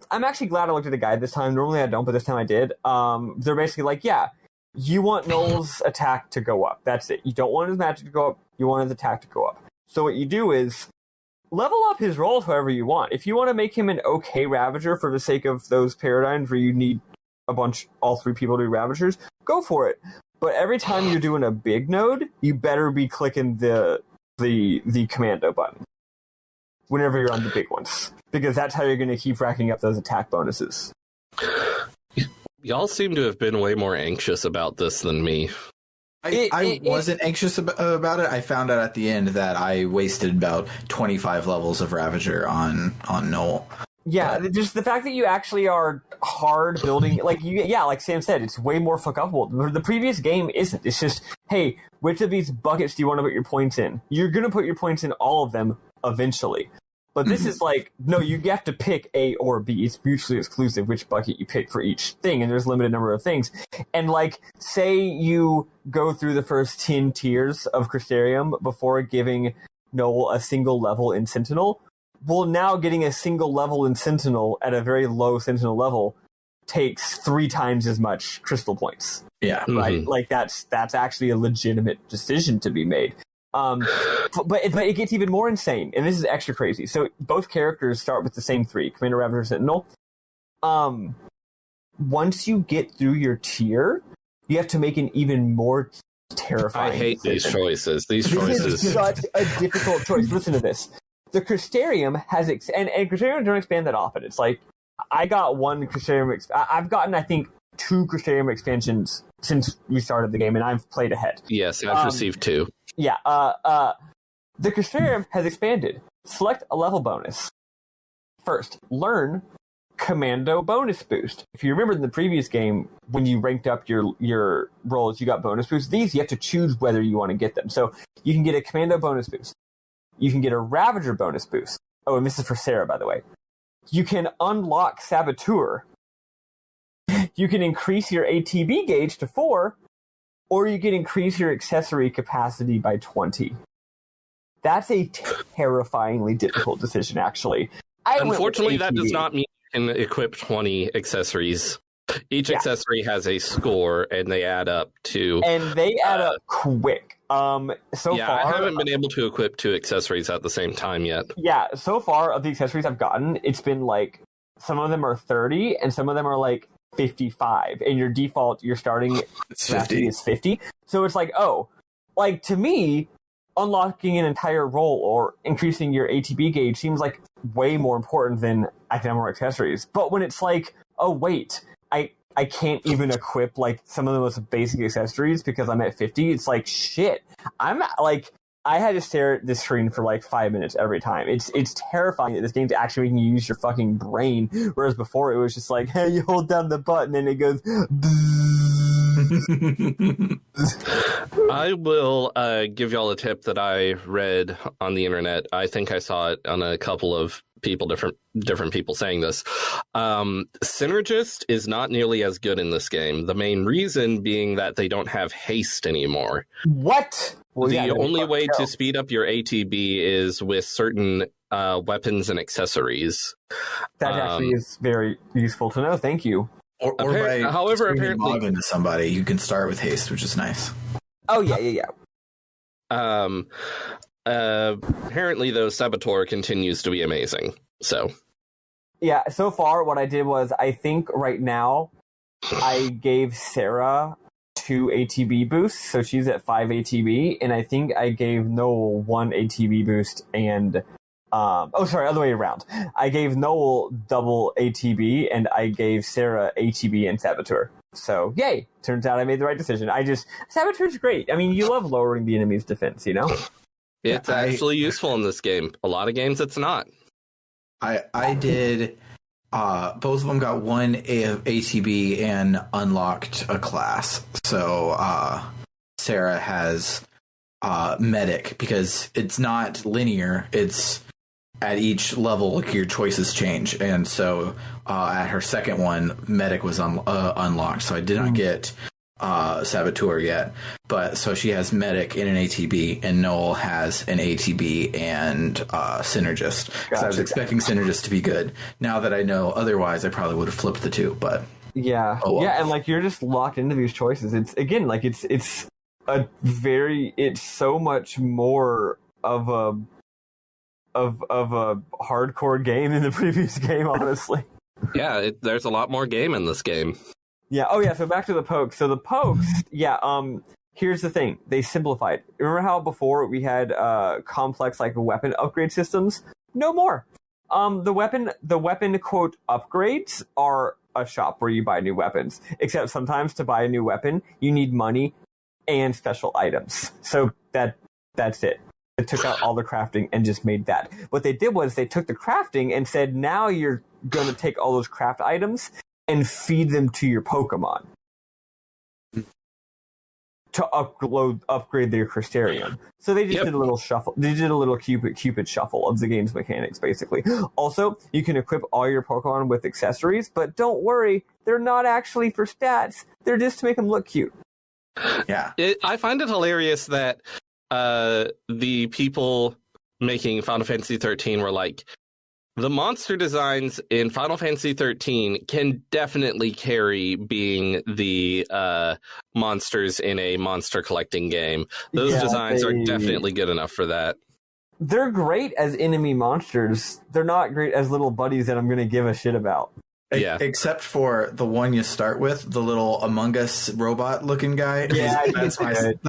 I'm actually glad I looked at the guide this time. Normally I don't, but this time I did. They're basically like, yeah, you want Noel's attack to go up. That's it. You don't want his magic to go up. You want his attack to go up. So what you do is level up his rolls however you want. If you want to make him an okay Ravager for the sake of those paradigms where you need all 3 people to be Ravagers, go for it. But every time you're doing a big node, you better be clicking the Commando button whenever you're on the big ones, because that's how you're going to keep racking up those attack bonuses. Y'all seem to have been way more anxious about this than me. I wasn't anxious about it. I found out at the end that I wasted about 25 levels of Ravager on Noel. Yeah, just the fact that you actually are hard building, like Sam said, it's way more fuckable. The previous game isn't. It's just, hey, which of these buckets do you want to put your points in? You're going to put your points in all of them eventually. But this is like, no, you have to pick A or B. It's mutually exclusive which bucket you pick for each thing, and there's a limited number of things. And, like, say you go through the first 10 tiers of Crystarium before giving Noel a single level in Sentinel. Well, now getting a single level in Sentinel at a very low Sentinel level takes 3 times as much crystal points. Yeah. Right? Mm-hmm. Like, that's actually a legitimate decision to be made. But it gets even more insane, and this is extra crazy. So both characters start with the same 3, Commander, Ravager, Sentinel. Once you get through your tier, you have to make an even more terrifying I hate decision. These choices. This is such a difficult choice. Listen to this. The Crystarium has... and Crystarium don't expand that often. It's like, I got one Crystarium... I've gotten, I think, 2 Crystarium expansions since we started the game, and I've played ahead. Yes, I've received 2. Yeah, the Crystarium has expanded. Select a level bonus. First, learn Commando bonus boost. If you remember in the previous game, when you ranked up your rolls, you got bonus boosts. These, you have to choose whether you want to get them. So you can get a Commando bonus boost. You can get a Ravager bonus boost. Oh, and this is for Sarah, by the way. You can unlock Saboteur. You can increase your ATB gauge to 4, or you can increase your accessory capacity by 20. That's a terrifyingly difficult decision, actually. Unfortunately, that does not mean you can equip 20 accessories. Each accessory has a score, and they add up to... And they add up quick. So far, I haven't been able to equip 2 accessories at the same time yet. Yeah, so far, of the accessories I've gotten, it's been like, some of them are 30, and some of them are like 55. And your default, your starting capacity is 50. So it's like, to me, unlocking an entire role or increasing your ATB gauge seems like way more important than I can have more accessories. But when it's like, oh, wait, I can't even equip like some of the most basic accessories because I'm at 50. It's like, shit. I'm like, I had to stare at this screen for like 5 minutes every time. It's terrifying that this game's actually making you use your fucking brain, whereas before it was just like, hey, you hold down the button and it goes. I will give y'all a tip that I read on the internet. I think I saw it on a couple of people, different people saying this. Synergist is not nearly as good in this game. The main reason being that they don't have haste anymore. What? Well, the only way to speed up your ATB is with certain weapons and accessories. That actually is very useful to know. Thank you. Or by however, apparently log into somebody, you can start with haste, which is nice. Oh yeah. Apparently, though, Saboteur continues to be amazing. So, yeah. So far, what I did was, I think right now, I gave Sarah 2 ATB boosts, so she's at 5 ATB, and I think I gave Noel 1 ATB boost and. Other way around. I gave Noel double ATB, and I gave Sarah ATB and Saboteur. So, yay! Turns out I made the right decision. Saboteur's great. I mean, you love lowering the enemy's defense, you know? It's actually useful in this game. A lot of games it's not. I did, both of them got 1 ATB and unlocked a class. So, Sarah has, Medic, because it's not linear, it's at each level, like, your choices change, and so at her second one, Medic was unlocked. So I did not get Saboteur yet, but so she has Medic and an ATB, and Noel has an ATB and Synergist. Because I was expecting Synergist to be good. Now that I know otherwise, I probably would have flipped the two. But yeah, and like you're just locked into these choices. It's again like it's so much more of a hardcore game in the previous game, honestly. Yeah, there's a lot more game in this game. Yeah. Oh, yeah. So back to the pokes. So the pokes. Yeah. Here's the thing. They simplified. Remember how before we had complex like weapon upgrade systems? No more. The weapon quote upgrades are a shop where you buy new weapons. Except sometimes to buy a new weapon, you need money and special items. So that's it. It took out all the crafting and just made that. What they did was they took the crafting and said, now you're going to take all those craft items and feed them to your Pokemon to upgrade their Crystarium. So they just did a little shuffle. They did a little Cupid shuffle of the game's mechanics, basically. Also, you can equip all your Pokemon with accessories, but don't worry, they're not actually for stats. They're just to make them look cute. Yeah. I find it hilarious that the people making Final Fantasy 13 were like, the monster designs in Final Fantasy 13 can definitely carry being the monsters in a monster collecting game. Those designs are definitely good enough for that. They're great as enemy monsters. They're not great as little buddies that I'm going to give a shit about. Yeah. Except for the one you start with, the little Among Us robot looking guy. Yeah, that's my son.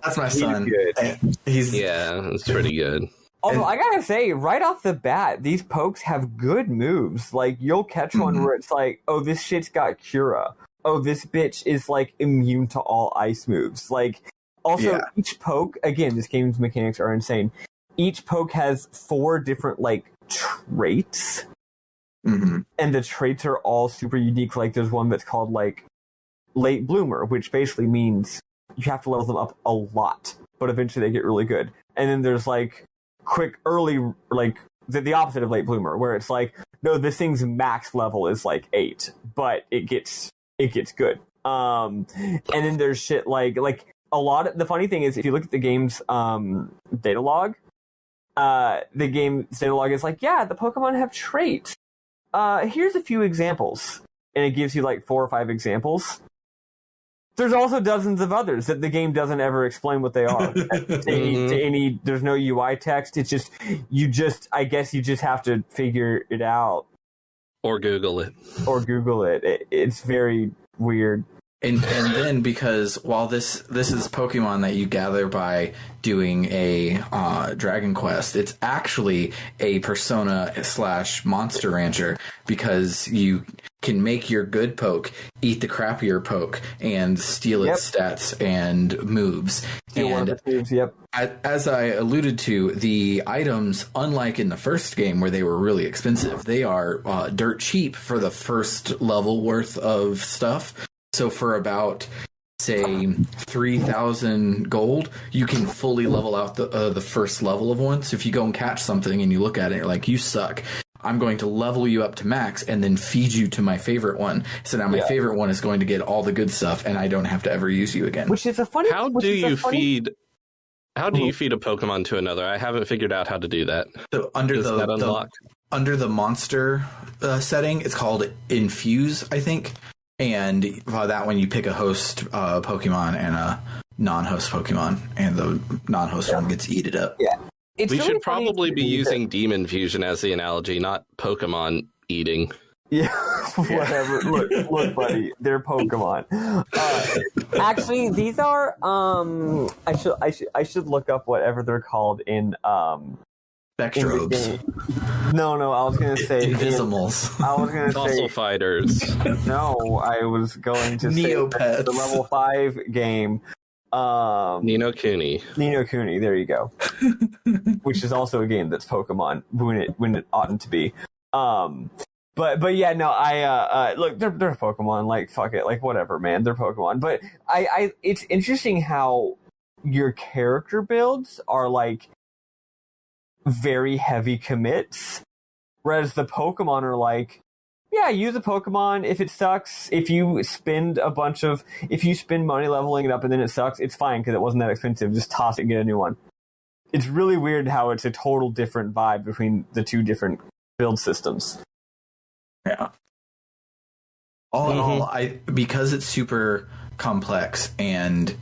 It's pretty good. Although I gotta say, right off the bat, these pokes have good moves. Like, you'll catch one where it's like, oh, this shit's got Cura. Oh, this bitch is, like, immune to all ice moves. Like, also, each poke, again, this game's mechanics are insane. Each poke has 4 different, like, traits. Mm-hmm. And the traits are all super unique. Like, there's one that's called, like, Late Bloomer, which basically means you have to level them up a lot, but eventually they get really good. And then there's, like, quick early, like the opposite of Late Bloomer, where it's like, no, this thing's max level is like 8, but it gets good. And then there's shit like a lot of the funny thing is, if you look at the game's data log, the game's data log is like, yeah, the Pokemon have traits. Here's a few examples, and it gives you like 4 or 5 examples. There's also dozens of others that the game doesn't ever explain what they are. There's no UI text. It's just, I guess you just have to figure it out. Or Google it. It's very weird. And then, because while this is Pokemon that you gather by doing a Dragon Quest, it's actually a Persona / Monster Rancher, because you can make your good poke eat the crappier poke and steal its stats and moves. As I alluded to, the items, unlike in the first game where they were really expensive, they are dirt cheap for the first level worth of stuff. So for about, say, 3,000 gold, you can fully level out the first level of one. So if you go and catch something and you look at it, you're like, you suck. I'm going to level you up to max and then feed you to my favorite one. So now my favorite one is going to get all the good stuff, and I don't have to ever use you again. Which is a funny... How do you feed a Pokemon to another? I haven't figured out how to do that. So under the monster setting, it's called Infuse, I think. And that one you pick a host Pokemon and a non-host Pokemon, and the non-host one gets eaten up. Yeah. We really should probably be using Demon Fusion as the analogy, not Pokemon eating. Yeah, whatever. Look, buddy, they're Pokemon. Actually, these are. I should look up whatever they're called in. Spectrobes. No, I was gonna say Invisimals. I was gonna Fossil say fighters. No, I was going to Neopets. say the level 5 game. Ni no Kuni. Ni no Kuni, there you go. Which is also a game that's Pokemon when it oughtn't to be. But yeah, no, I look, they're Pokemon, like fuck it, like whatever, man, they're Pokemon. But I it's interesting how your character builds are like very heavy commits, whereas the Pokemon are like, yeah, use a Pokemon. If it sucks, if you spend money leveling it up and then it sucks, it's fine because it wasn't that expensive. Just toss it and get a new one. It's really weird how it's a total different vibe between the two different build systems. Yeah. All in all, because it's super complex and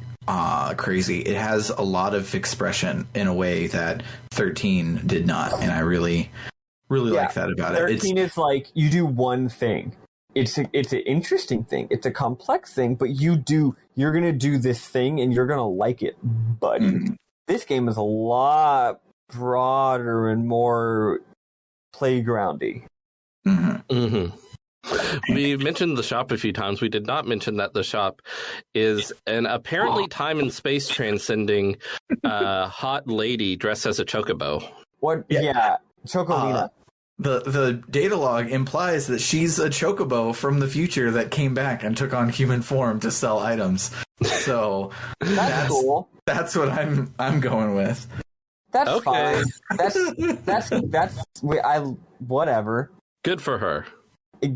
crazy, it has a lot of expression in a way that 13 did not, and I really like that about 13 is like you do one thing. It's an interesting thing. It's a complex thing, but you're gonna do this thing and you're gonna like it, buddy. Mm-hmm. This game is a lot broader and more playgroundy. Mm-hmm. Mm-hmm. We mentioned the shop a few times. We did not mention that the shop is an apparently time and space transcending hot lady dressed as a chocobo. What? Yeah, Chocolina. The data log implies that she's a chocobo from the future that came back and took on human form to sell items. So that's cool. That's what I'm going with. That's okay. Fine. That's whatever. Good for her.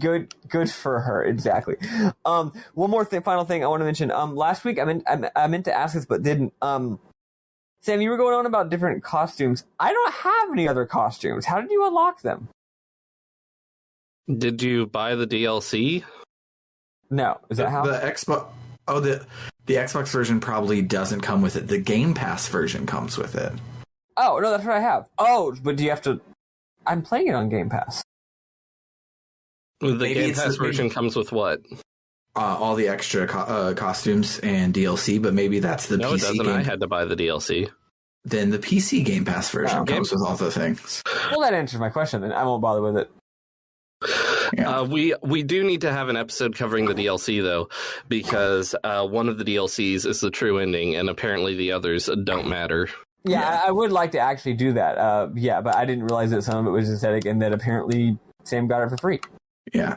Good for her. Exactly. One more final thing I want to mention. Last week I meant to ask this but didn't. Sam, you were going on about different costumes. I don't have any other costumes. How did you unlock them? Did you buy the DLC? No. Is that how? The Xbox? Oh, the Xbox version probably doesn't come with it. The Game Pass version comes with it. Oh no, that's what I have. Oh, but do you have to? I'm playing it on Game Pass. The Game Pass version comes with what? All the extra costumes and DLC, but maybe that's the PC. No, it doesn't. I had to buy the DLC. Then the PC Game Pass version comes with all the things. Well, that answers my question, then. I won't bother with it. Yeah. We do need to have an episode covering the DLC, though, because one of the DLCs is the true ending, and apparently the others don't matter. Yeah, I would like to actually do that. But I didn't realize that some of it was aesthetic, and that apparently Sam got it for free. Yeah.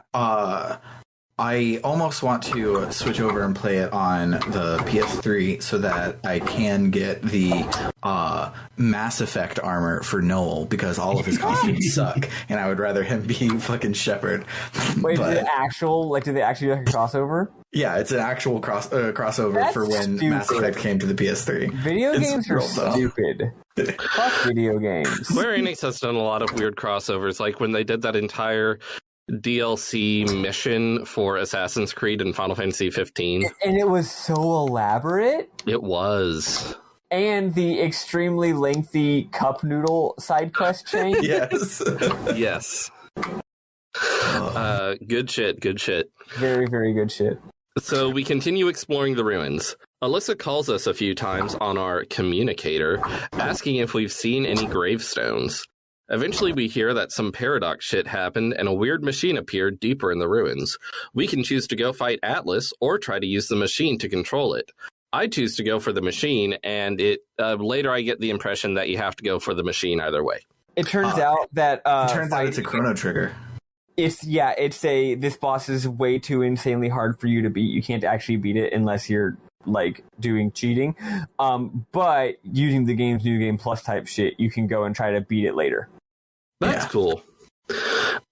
I almost want to switch over and play it on the PS3 so that I can get the Mass Effect armor for Noel, because all of his costumes suck, and I would rather him be fucking Shepard. Wait, did they actually do like a crossover? Yeah, it's an actual crossover. That's for when stupid. Mass Effect came to the PS3. Video games are stupid. Fuck video games. Square Enix has done a lot of weird crossovers, like when they did that entire DLC mission for Assassin's Creed and Final Fantasy 15. And it was so elaborate. It was. And the extremely lengthy cup noodle side quest chain. Yes. Yes. Good shit. Very, very good shit. So we continue exploring the ruins. Alyssa calls us a few times on our communicator, asking if we've seen any gravestones. Eventually we hear that some paradox shit happened and a weird machine appeared deeper in the ruins. We can choose to go fight Atlas or try to use the machine to control it. I choose to go for the machine, and later I get the impression that you have to go for the machine either way. It turns out that it's a Chrono Trigger. This boss is way too insanely hard for you to beat. You can't actually beat it unless you're like doing cheating. But using the game's new game plus type shit, you can go and try to beat it later. That's cool.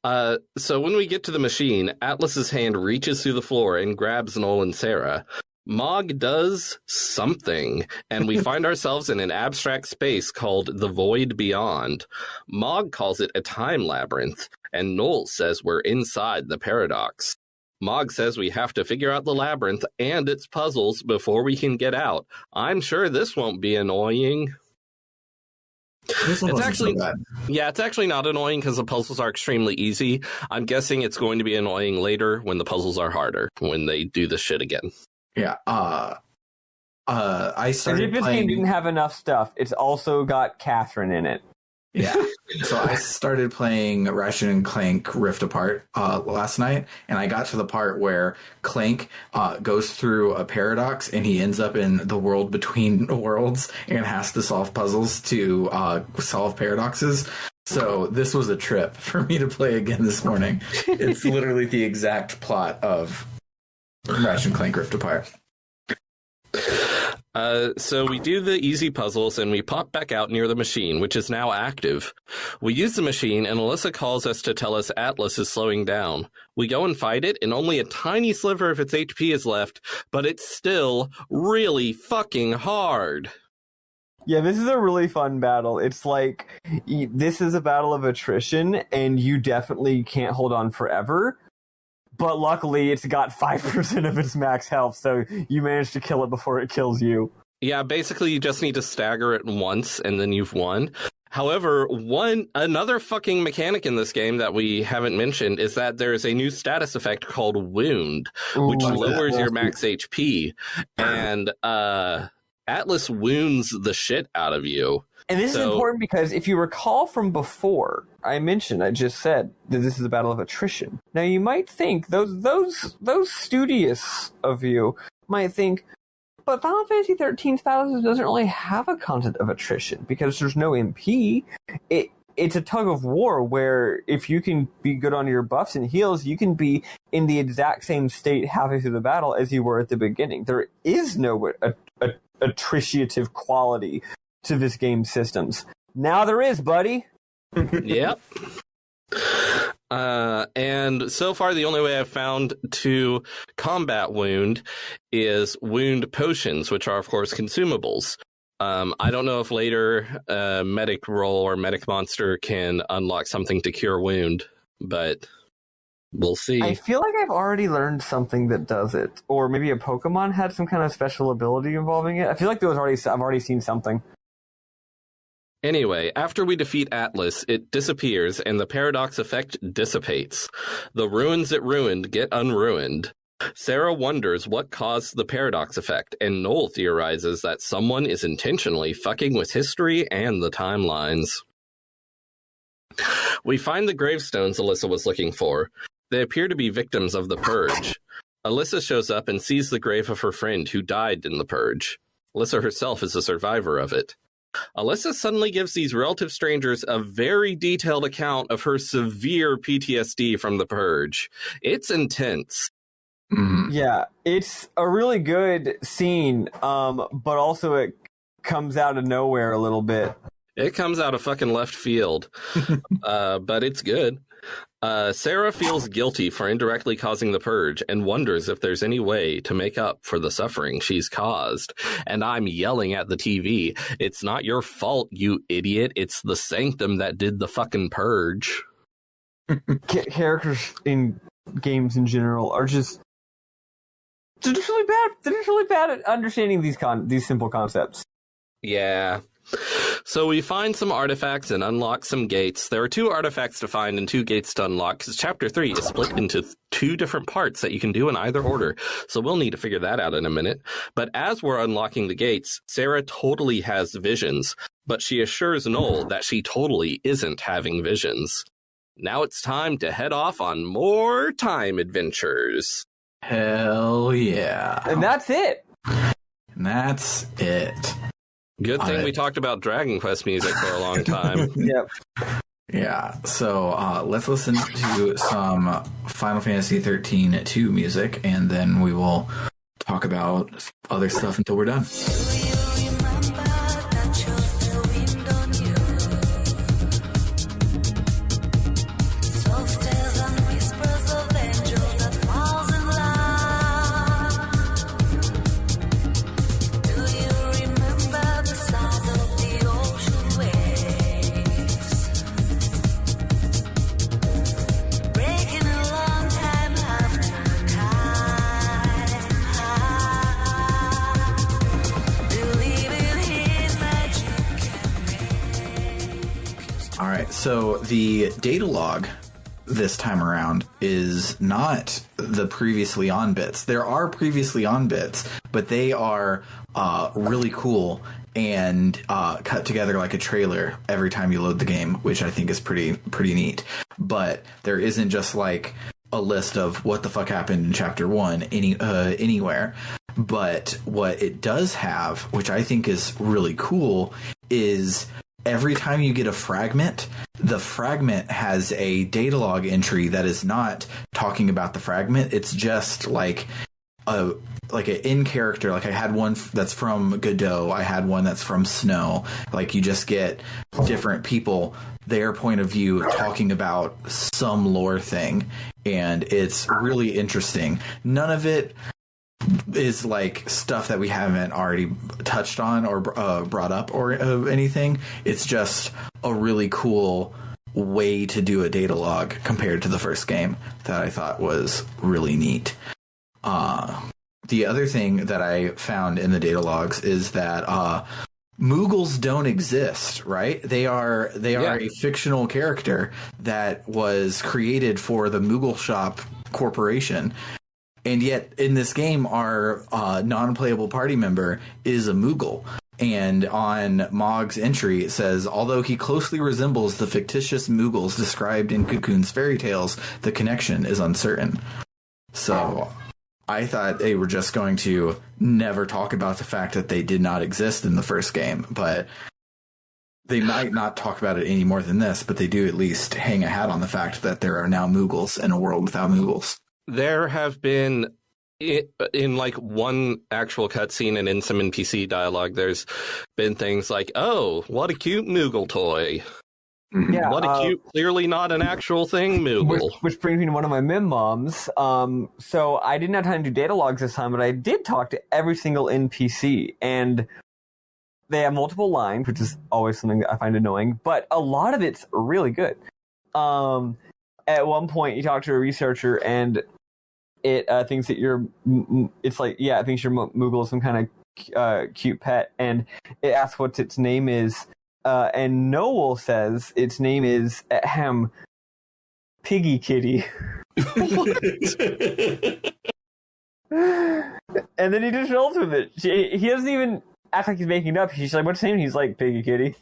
So when we get to the machine, Atlas's hand reaches through the floor and grabs Noel and Sarah. Mog does something, and we find ourselves in an abstract space called the Void Beyond. Mog calls it a time labyrinth, and Noel says we're inside the paradox. Mog says we have to figure out the labyrinth and its puzzles before we can get out. I'm sure this won't be annoying. It's actually not annoying because the puzzles are extremely easy. I'm guessing it's going to be annoying later when the puzzles are harder, when they do the shit again. Yeah. I started if this game didn't have enough stuff, it's also got Catherine in it. Yeah. So I started playing Ratchet and Clank Rift Apart last night, and I got to the part where Clank goes through a paradox, and he ends up in the world between worlds and has to solve puzzles to solve paradoxes. So this was a trip for me to play again this morning. It's literally the exact plot of Ratchet and Clank Rift Apart. So we do the easy puzzles and we pop back out near the machine, which is now active. We use the machine and Alyssa calls us to tell us Atlas is slowing down. We go and fight it and only a tiny sliver of its HP is left, but it's still really fucking hard. Yeah, this is a really fun battle. It's like, this is a battle of attrition and you definitely can't hold on forever. But luckily, it's got 5% of its max health, so you managed to kill it before it kills you. Yeah, basically, you just need to stagger it once, and then you've won. However, another fucking mechanic in this game that we haven't mentioned is that there is a new status effect called Wound, which lowers your max HP, and Atlas wounds the shit out of you. And this is important because if you recall from before, I just said that this is a battle of attrition. Now you might think, those studious of you might think, but Final Fantasy XIII's battles doesn't really have a concept of attrition because there's no MP. It's a tug of war where if you can be good on your buffs and heals, you can be in the exact same state halfway through the battle as you were at the beginning. There is no attritiative quality to this game's systems. Now there is, buddy. Yep. And so far, the only way I've found to combat wound is wound potions, which are, of course, consumables. I don't know if later medic role or medic monster can unlock something to cure wound, but we'll see. I feel like I've already learned something that does it, or maybe a Pokemon had some kind of special ability involving it. I feel like I've already seen something. Anyway, after we defeat Atlas, it disappears and the paradox effect dissipates. The ruins it ruined get unruined. Sarah wonders what caused the paradox effect, and Noel theorizes that someone is intentionally fucking with history and the timelines. We find the gravestones Alyssa was looking for. They appear to be victims of the Purge. Alyssa shows up and sees the grave of her friend who died in the Purge. Alyssa herself is a survivor of it. Alyssa suddenly gives these relative strangers a very detailed account of her severe PTSD from the Purge. It's intense. Yeah, it's a really good scene, but also it comes out of nowhere a little bit. It comes out of fucking left field, but it's good. Sarah feels guilty for indirectly causing the Purge and wonders if there's any way to make up for the suffering she's caused. And I'm yelling at the TV, it's not your fault, you idiot. It's the Sanctum that did the fucking Purge. Characters in games in general are just... They're just really bad. They're just really bad at understanding these simple concepts. Yeah. So we find some artifacts and unlock some gates. There are 2 artifacts to find and 2 gates to unlock, because Chapter 3 is split into 2 different parts that you can do in either order. So we'll need to figure that out in a minute. But as we're unlocking the gates, Sarah totally has visions, but she assures Noel that she totally isn't having visions. Now it's time to head off on more time adventures. Hell yeah. And that's it. Good thing we talked about Dragon Quest music for a long time. Yep. Yeah, so let's listen to some Final Fantasy XIII-2 music, and then we will talk about other stuff until we're done. All right, so the data log this time around is not the previously on bits. There are previously on bits, but they are really cool and cut together like a trailer every time you load the game, which I think is pretty neat. But there isn't just like a list of what the fuck happened in Chapter 1 anywhere. But what it does have, which I think is really cool, is every time you get a fragment, the fragment has a data log entry that is not talking about the fragment. It's just like an in character. Like I had one that's from Godot. I had one that's from Snow. Like you just get different people, their point of view, talking about some lore thing. And it's really interesting. None of it is like stuff that we haven't already touched on or brought up or anything. It's just a really cool way to do a data log compared to the first game that I thought was really neat. The other thing that I found in the data logs is that Moogles don't exist, right? They are a fictional character that was created for the Moogle Shop Corporation. And yet, in this game, our non-playable party member is a Moogle. And on Mog's entry, it says, although he closely resembles the fictitious Moogles described in Cocoon's fairy tales, the connection is uncertain. So I thought they were just going to never talk about the fact that they did not exist in the first game. But they might not talk about it any more than this, but they do at least hang a hat on the fact that there are now Moogles in a world without Moogles. There have been, in like one actual cutscene and in some NPC dialogue, there's been things like, oh, what a cute Moogle toy. Yeah, what a cute, clearly not an actual thing, Moogle. Which brings me to one of my Mim moms. So I didn't have time to do data logs this time, but I did talk to every single NPC. And they have multiple lines, which is always something that I find annoying. But a lot of it's really good. At one point, you talk to a researcher and it thinks that it's like, yeah, it thinks your Moogle is some kind of cute pet, and it asks what its name is, and Noel says its name is Piggy Kitty. What? And then he just rolls with it. He doesn't even act like he's making it up. He's like, what's his name? He's like, Piggy Kitty.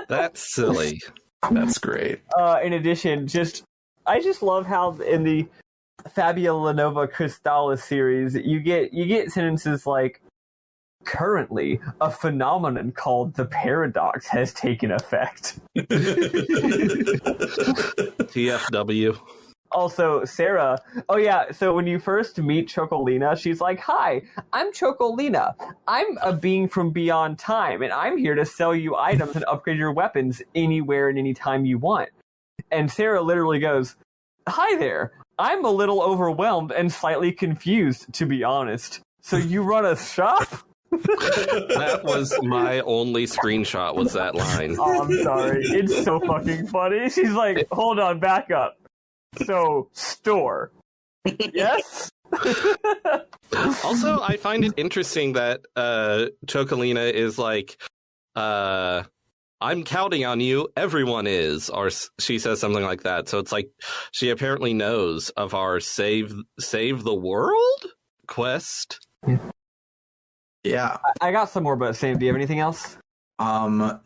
That's silly. That's great. In addition, I just love how in the FabuLOng Nova CASTulus series, you get sentences like, currently, a phenomenon called the paradox has taken effect. TFW. Also, Sarah, so when you first meet Chocolina, she's like, hi, I'm Chocolina. I'm a being from beyond time, and I'm here to sell you items and upgrade your weapons anywhere and anytime you want. And Sarah literally goes, hi there. I'm a little overwhelmed and slightly confused, to be honest. So you run a shop? That was my only screenshot, was that line. Oh, I'm sorry. It's so fucking funny. She's like, hold on, back up. So, store. Yes? Also, I find it interesting that Chocolina is like, I'm counting on you, everyone is, or she says something like that. So it's like she apparently knows of our save the world quest. Yeah. I got some more, but Sam, do you have anything else? Not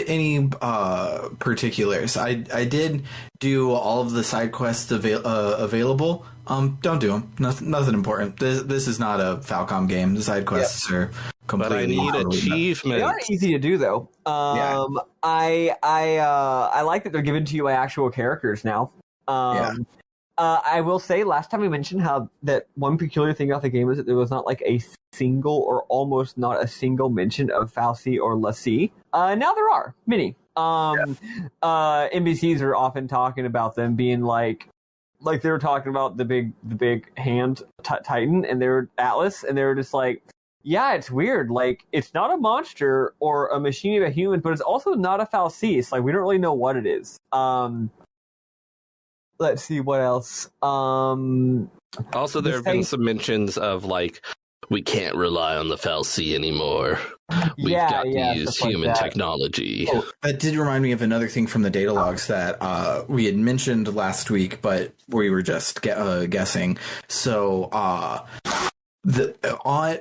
any particulars. I did do all of the side quests available. Don't do them. Nothing important. This is not a Falcom game. The side quests are completely. But I need achievements. They are easy to do, though. Yeah. I like that they're given to you by actual characters now. I will say, last time we mentioned how that one peculiar thing about the game is that there was not like a single or almost not a single mention of Fal'Cie or Lassie. Now there are many. NPCs are often talking about them being like they were talking about the big hand Titan, and they were Atlas, and they were just like, yeah, it's weird. Like, it's not a monster or a machine of a human, but it's also not a Fal'Cie. It's like we don't really know what it is. Let's see what else. Also, there have been some mentions of like, we can't rely on the Fal'Cie anymore. We've got these human technology. Oh, that did remind me of another thing from the data logs that we had mentioned last week, but we were just guessing. So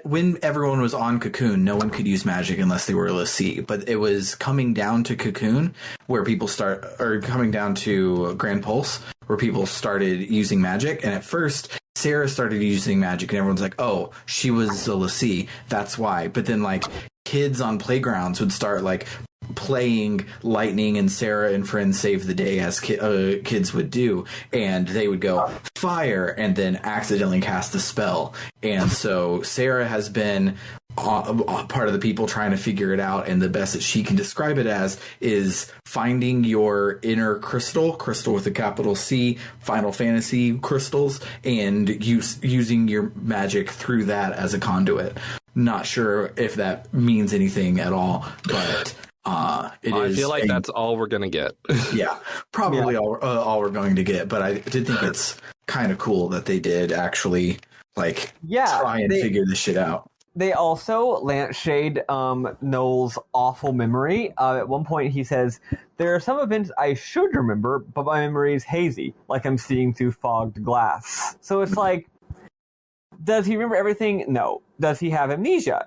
when everyone was on Cocoon, no one could use magic unless they were a l'Cie. But it was coming down to Cocoon where people coming down to Grand Pulse where people started using magic. And at first, Sarah started using magic, and everyone's like, "Oh, she was a l'Cie, that's why." But then, like, kids on playgrounds would start like playing Lightning and Sarah and Friends Save the Day as kids would do, and they would go fire and then accidentally cast a spell. And so Sarah has been part of the people trying to figure it out, and the best that she can describe it as is finding your inner crystal with a capital C, Final Fantasy crystals, and using your magic through that as a conduit. Not sure if that means anything at all, but I feel like that's all we're going to get. Yeah, probably all we're going to get. But I did think it's kind of cool that they did actually try and figure this shit out. They also lampshade Noel's awful memory. At one point he says, "There are some events I should remember, but my memory is hazy, like I'm seeing through fogged glass." So it's like, does he remember everything? No. Does he have amnesia?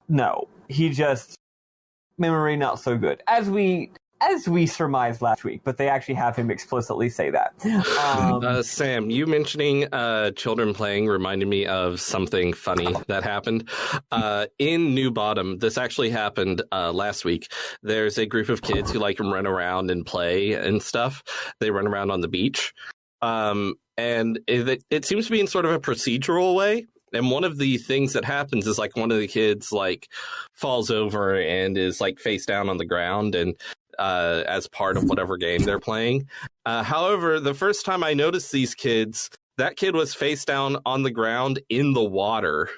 No. He just, memory not so good. As we surmised last week, but they actually have him explicitly say that. Sam, you mentioning children playing reminded me of something funny that happened. In New Bottom, this actually happened last week. There's a group of kids who like to run around and play and stuff. They run around on the beach. And it seems to be in sort of a procedural way. And one of the things that happens is like one of the kids like falls over and is like face down on the ground and as part of whatever game they're playing. However, the first time I noticed these kids, that kid was face down on the ground in the water.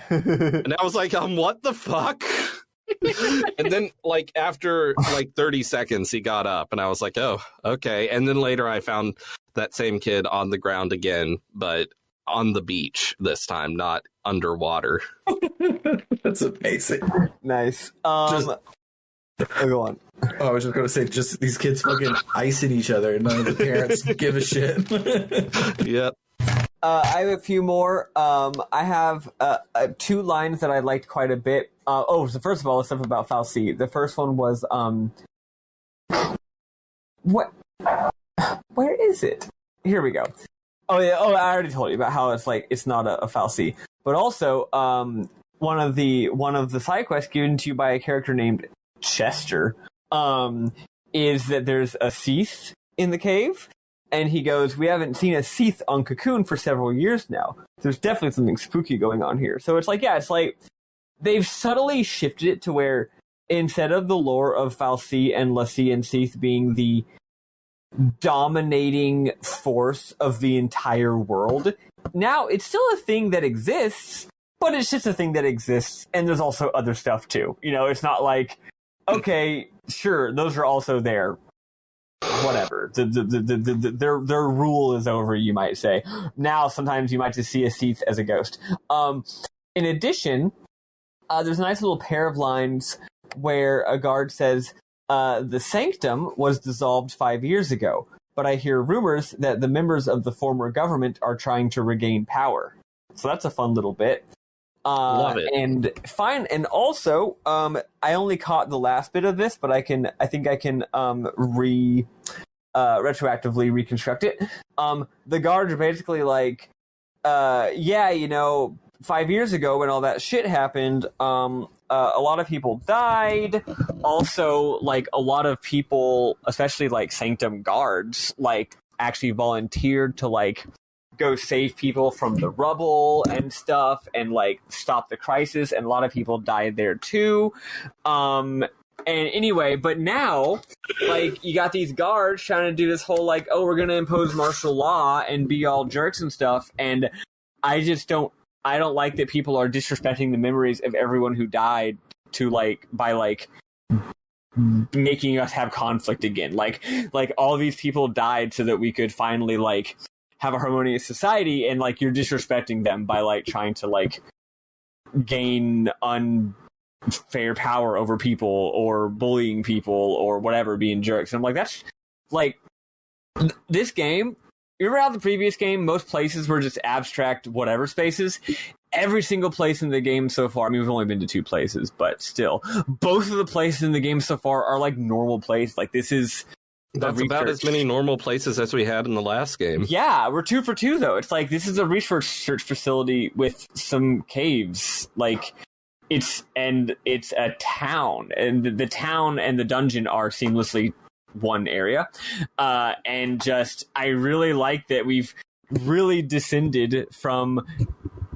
And I was like, what the fuck? And then like after like 30 seconds, he got up and I was like, oh, okay. And then later I found that same kid on the ground again, but on the beach this time, not underwater. That's amazing. Nice. Go on. Oh, I was just going to say, just these kids fucking icing each other and none of the parents give a shit. Yep. I have a few more. I have two lines that I liked quite a bit. So first of all, stuff about FabuLONG. The first one was, what? Where is it? Here we go. Oh yeah. Oh, I already told you about how it's like it's not a FabuLONG, but also one of the side quests given to you by a character named Chester is that there's a Seath in the cave, and he goes, "We haven't seen a Seath on Cocoon for several years now. There's definitely something spooky going on here." So it's like, yeah, it's like they've subtly shifted it to where instead of the lore of FabuLONG and l'Cie and Seath being the dominating force of the entire world, now it's still a thing that exists, but it's just a thing that exists, and there's also other stuff too. You know, it's not like, okay, sure, those are also there. Whatever. Their rule is over, you might say. Now, sometimes you might just see a Seath as a ghost. In addition, there's a nice little pair of lines where a guard says, "The Sanctum was dissolved 5 years ago, but I hear rumors that the members of the former government are trying to regain power." So that's a fun little bit. Love it. And fine. And also, I only caught the last bit of this, but I think I can retroactively reconstruct it. The guards are basically like, 5 years ago when all that shit happened, a lot of people died. Also, like, a lot of people, especially like Sanctum guards, like actually volunteered to like go save people from the rubble and stuff and like stop the crisis, and a lot of people died there too. And anyway, but now, like, you got these guards trying to do this whole like, oh, we're gonna impose martial law and be all jerks and stuff, and I don't like that people are disrespecting the memories of everyone who died to like by like making us have conflict again. Like all these people died so that we could finally like have a harmonious society, and like you're disrespecting them by like trying to like gain fair power over people or bullying people or whatever, being jerks. And I'm like, that's like this game. You remember how the previous game, most places were just abstract whatever spaces? Every single place in the game so far, I mean, we've only been to 2 places, but still, both of the places in the game so far are like normal places. Like, this is... That's about as many normal places as we had in the last game. Yeah, we're 2 for 2, though. It's like, this is a research facility with some caves. Like, it's a town, and the town and the dungeon are seamlessly one area. And just, I really like that we've really descended from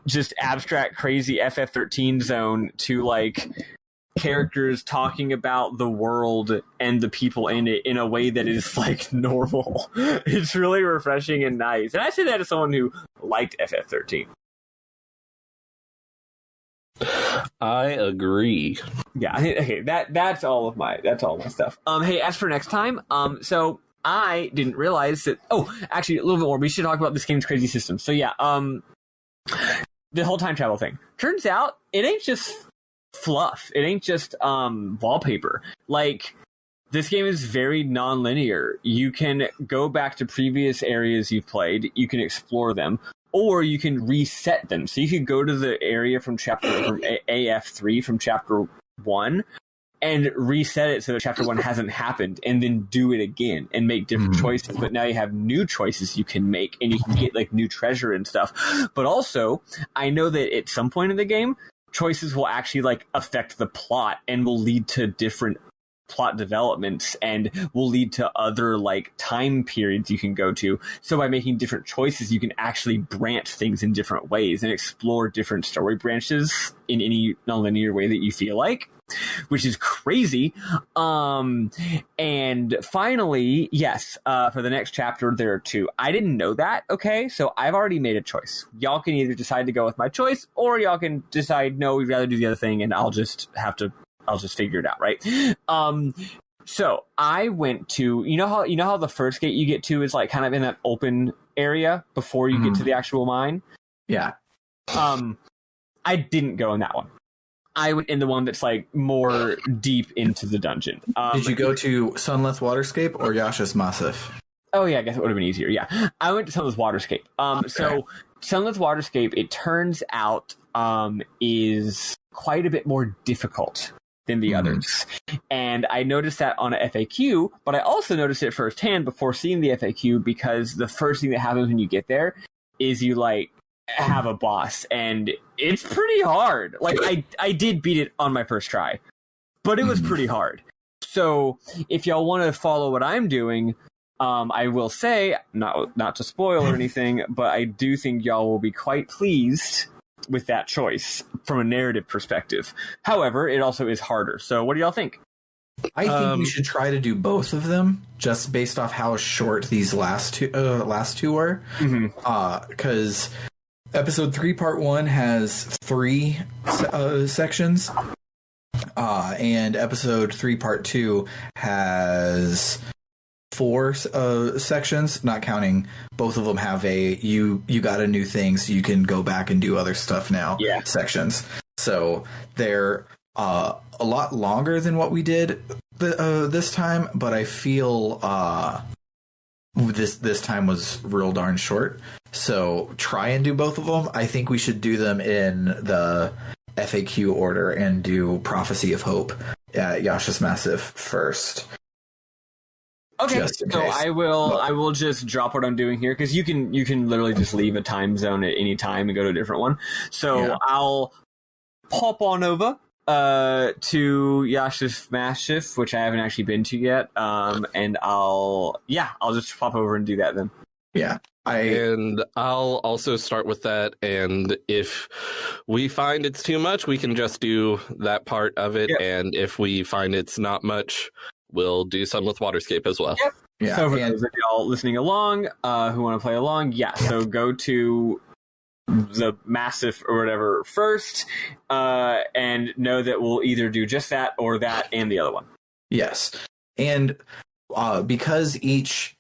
just abstract, crazy FF13 zone to, like, characters talking about the world and the people in it in a way that is, like, normal. It's really refreshing and nice. And I say that as someone who liked FF13. I agree. Yeah, okay, that's all of my stuff. Hey, as for next time, so I didn't realize that. Oh, actually, a little bit more. We should talk about this game's crazy system. So yeah, the whole time travel thing. Turns out it ain't just fluff. It ain't just wallpaper. Like, this game is very non-linear. You can go back to previous areas you've played. You can explore them. Or you can reset them. So you could go to the area from AF3 from chapter 1 and reset it so that chapter 1 hasn't happened, and then do it again and make different choices. But now you have new choices you can make, and you can get like new treasure and stuff. But also, I know that at some point in the game, choices will actually like affect the plot and will lead to different plot developments and will lead to other like time periods you can go to. So by making different choices, you can actually branch things in different ways and explore different story branches in any nonlinear way that you feel like, which is crazy. And finally, yes, for the next chapter, there are 2. I didn't know that, okay? So I've already made a choice. Y'all can either decide to go with my choice, or y'all can decide, no, we'd rather do the other thing, and I'll just figure it out, right? So I went to, you know how the first gate you get to is like kind of in that open area before you get to the actual mine? Yeah. I didn't go in that one. I went in the one that's like more deep into the dungeon. Did you go to Sunless Waterscape or Yasha's Massif? Oh yeah, I guess it would have been easier. Yeah, I went to Sunless Waterscape. Okay. So Sunless Waterscape, it turns out, is quite a bit more difficult than the others. And I noticed that on a FAQ, but I also noticed it firsthand before seeing the FAQ, because the first thing that happens when you get there is you like have a boss, and it's pretty hard. Like I did beat it on my first try, but it was pretty hard. So if y'all want to follow what I'm doing, I will say, not to spoil or anything, but I do think y'all will be quite pleased with that choice from a narrative perspective. However, it also is harder. So what do y'all think? I think we should try to do both of them, just based off how short these last two were. Because episode 3 part 1 has 3 sections, and episode 3 part 2 has 4 sections, not counting both of them have a you got a new thing, so you can go back and do other stuff now sections. So they're a lot longer than what we did this time, but I feel this time was real darn short. So try and do both of them. I think we should do them in the FAQ order and do Prophecy of Hope at Yasha's Massif first. Okay, so I will just drop what I'm doing here, because you can literally just leave a time zone at any time and go to a different one. So I'll pop on over to Yasha's Massif, which I haven't actually been to yet, and I'll just pop over and do that then. Yeah. And I'll also start with that, and if we find it's too much, we can just do that part of it, and if we find it's not much, we'll do some with Waterscape as well. Yep. Yeah. So for those of y'all listening along, who want to play along, so go to the Massif or whatever first, and know that we'll either do just that or that and the other one. Yes. And because each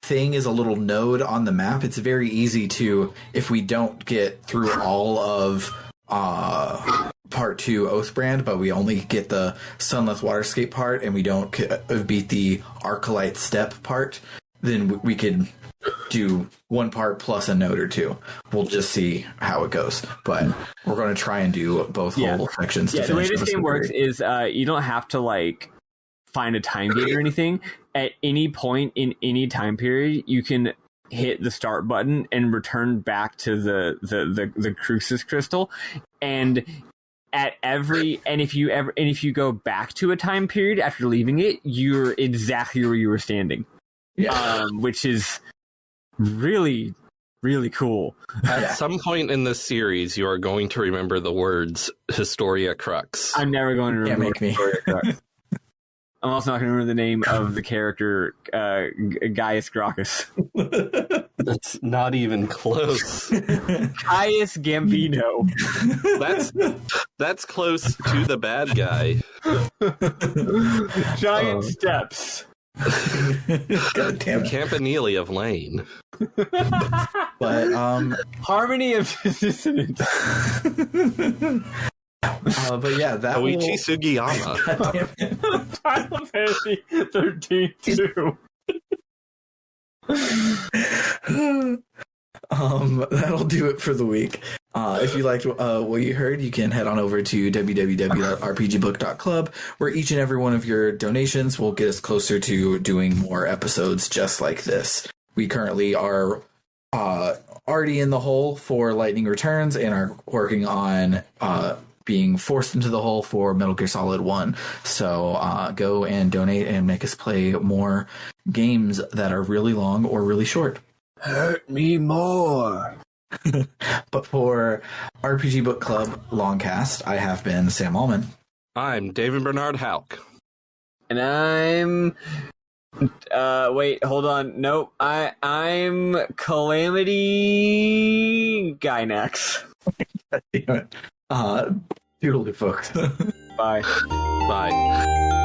thing is a little node on the map, it's very easy to, if we don't get through all of part 2 Oathbrand, but we only get the Sunless Waterscape part, and we don't beat the Arcalite Step part, then we could do one part plus a note or two. We'll just see how it goes, but we're going to try and do both whole sections. Yeah, the way this game works is you don't have to like find a time gate or anything. At any point in any time period, you can hit the start button and return back to the Crucis crystal, and if you go back to a time period after leaving it, you're exactly where you were standing. Which is really, really cool. At some point in this series, you are going to remember the words Historia Crux. I'm never going to remember Historia Crux. I'm also not going to remember the name of the character, Gaius Gracchus. That's not even close. Gaius Gambino. That's close to the bad guy. Giant steps. God damn it. Campanile of Lane. But Harmony of Dissonance. But yeah, that Koichi Sugiyama. God damn it. Final Fantasy 13-2. That'll do it for the week. If you liked what you heard, you can head on over to www.rpgbook.club, where each and every one of your donations will get us closer to doing more episodes just like this. We currently are already in the hole for Lightning Returns and are working on being forced into the hole for Metal Gear Solid 1. So go and donate and make us play more games that are really long or really short. Hurt me more. But for RPG Book Club LongCast, I have been Sam Allman. I'm David Bernard Houck. And I'm... wait, hold on. Nope. I'm Calamity Gynax. God damn it. Doodle folks. Bye. Bye.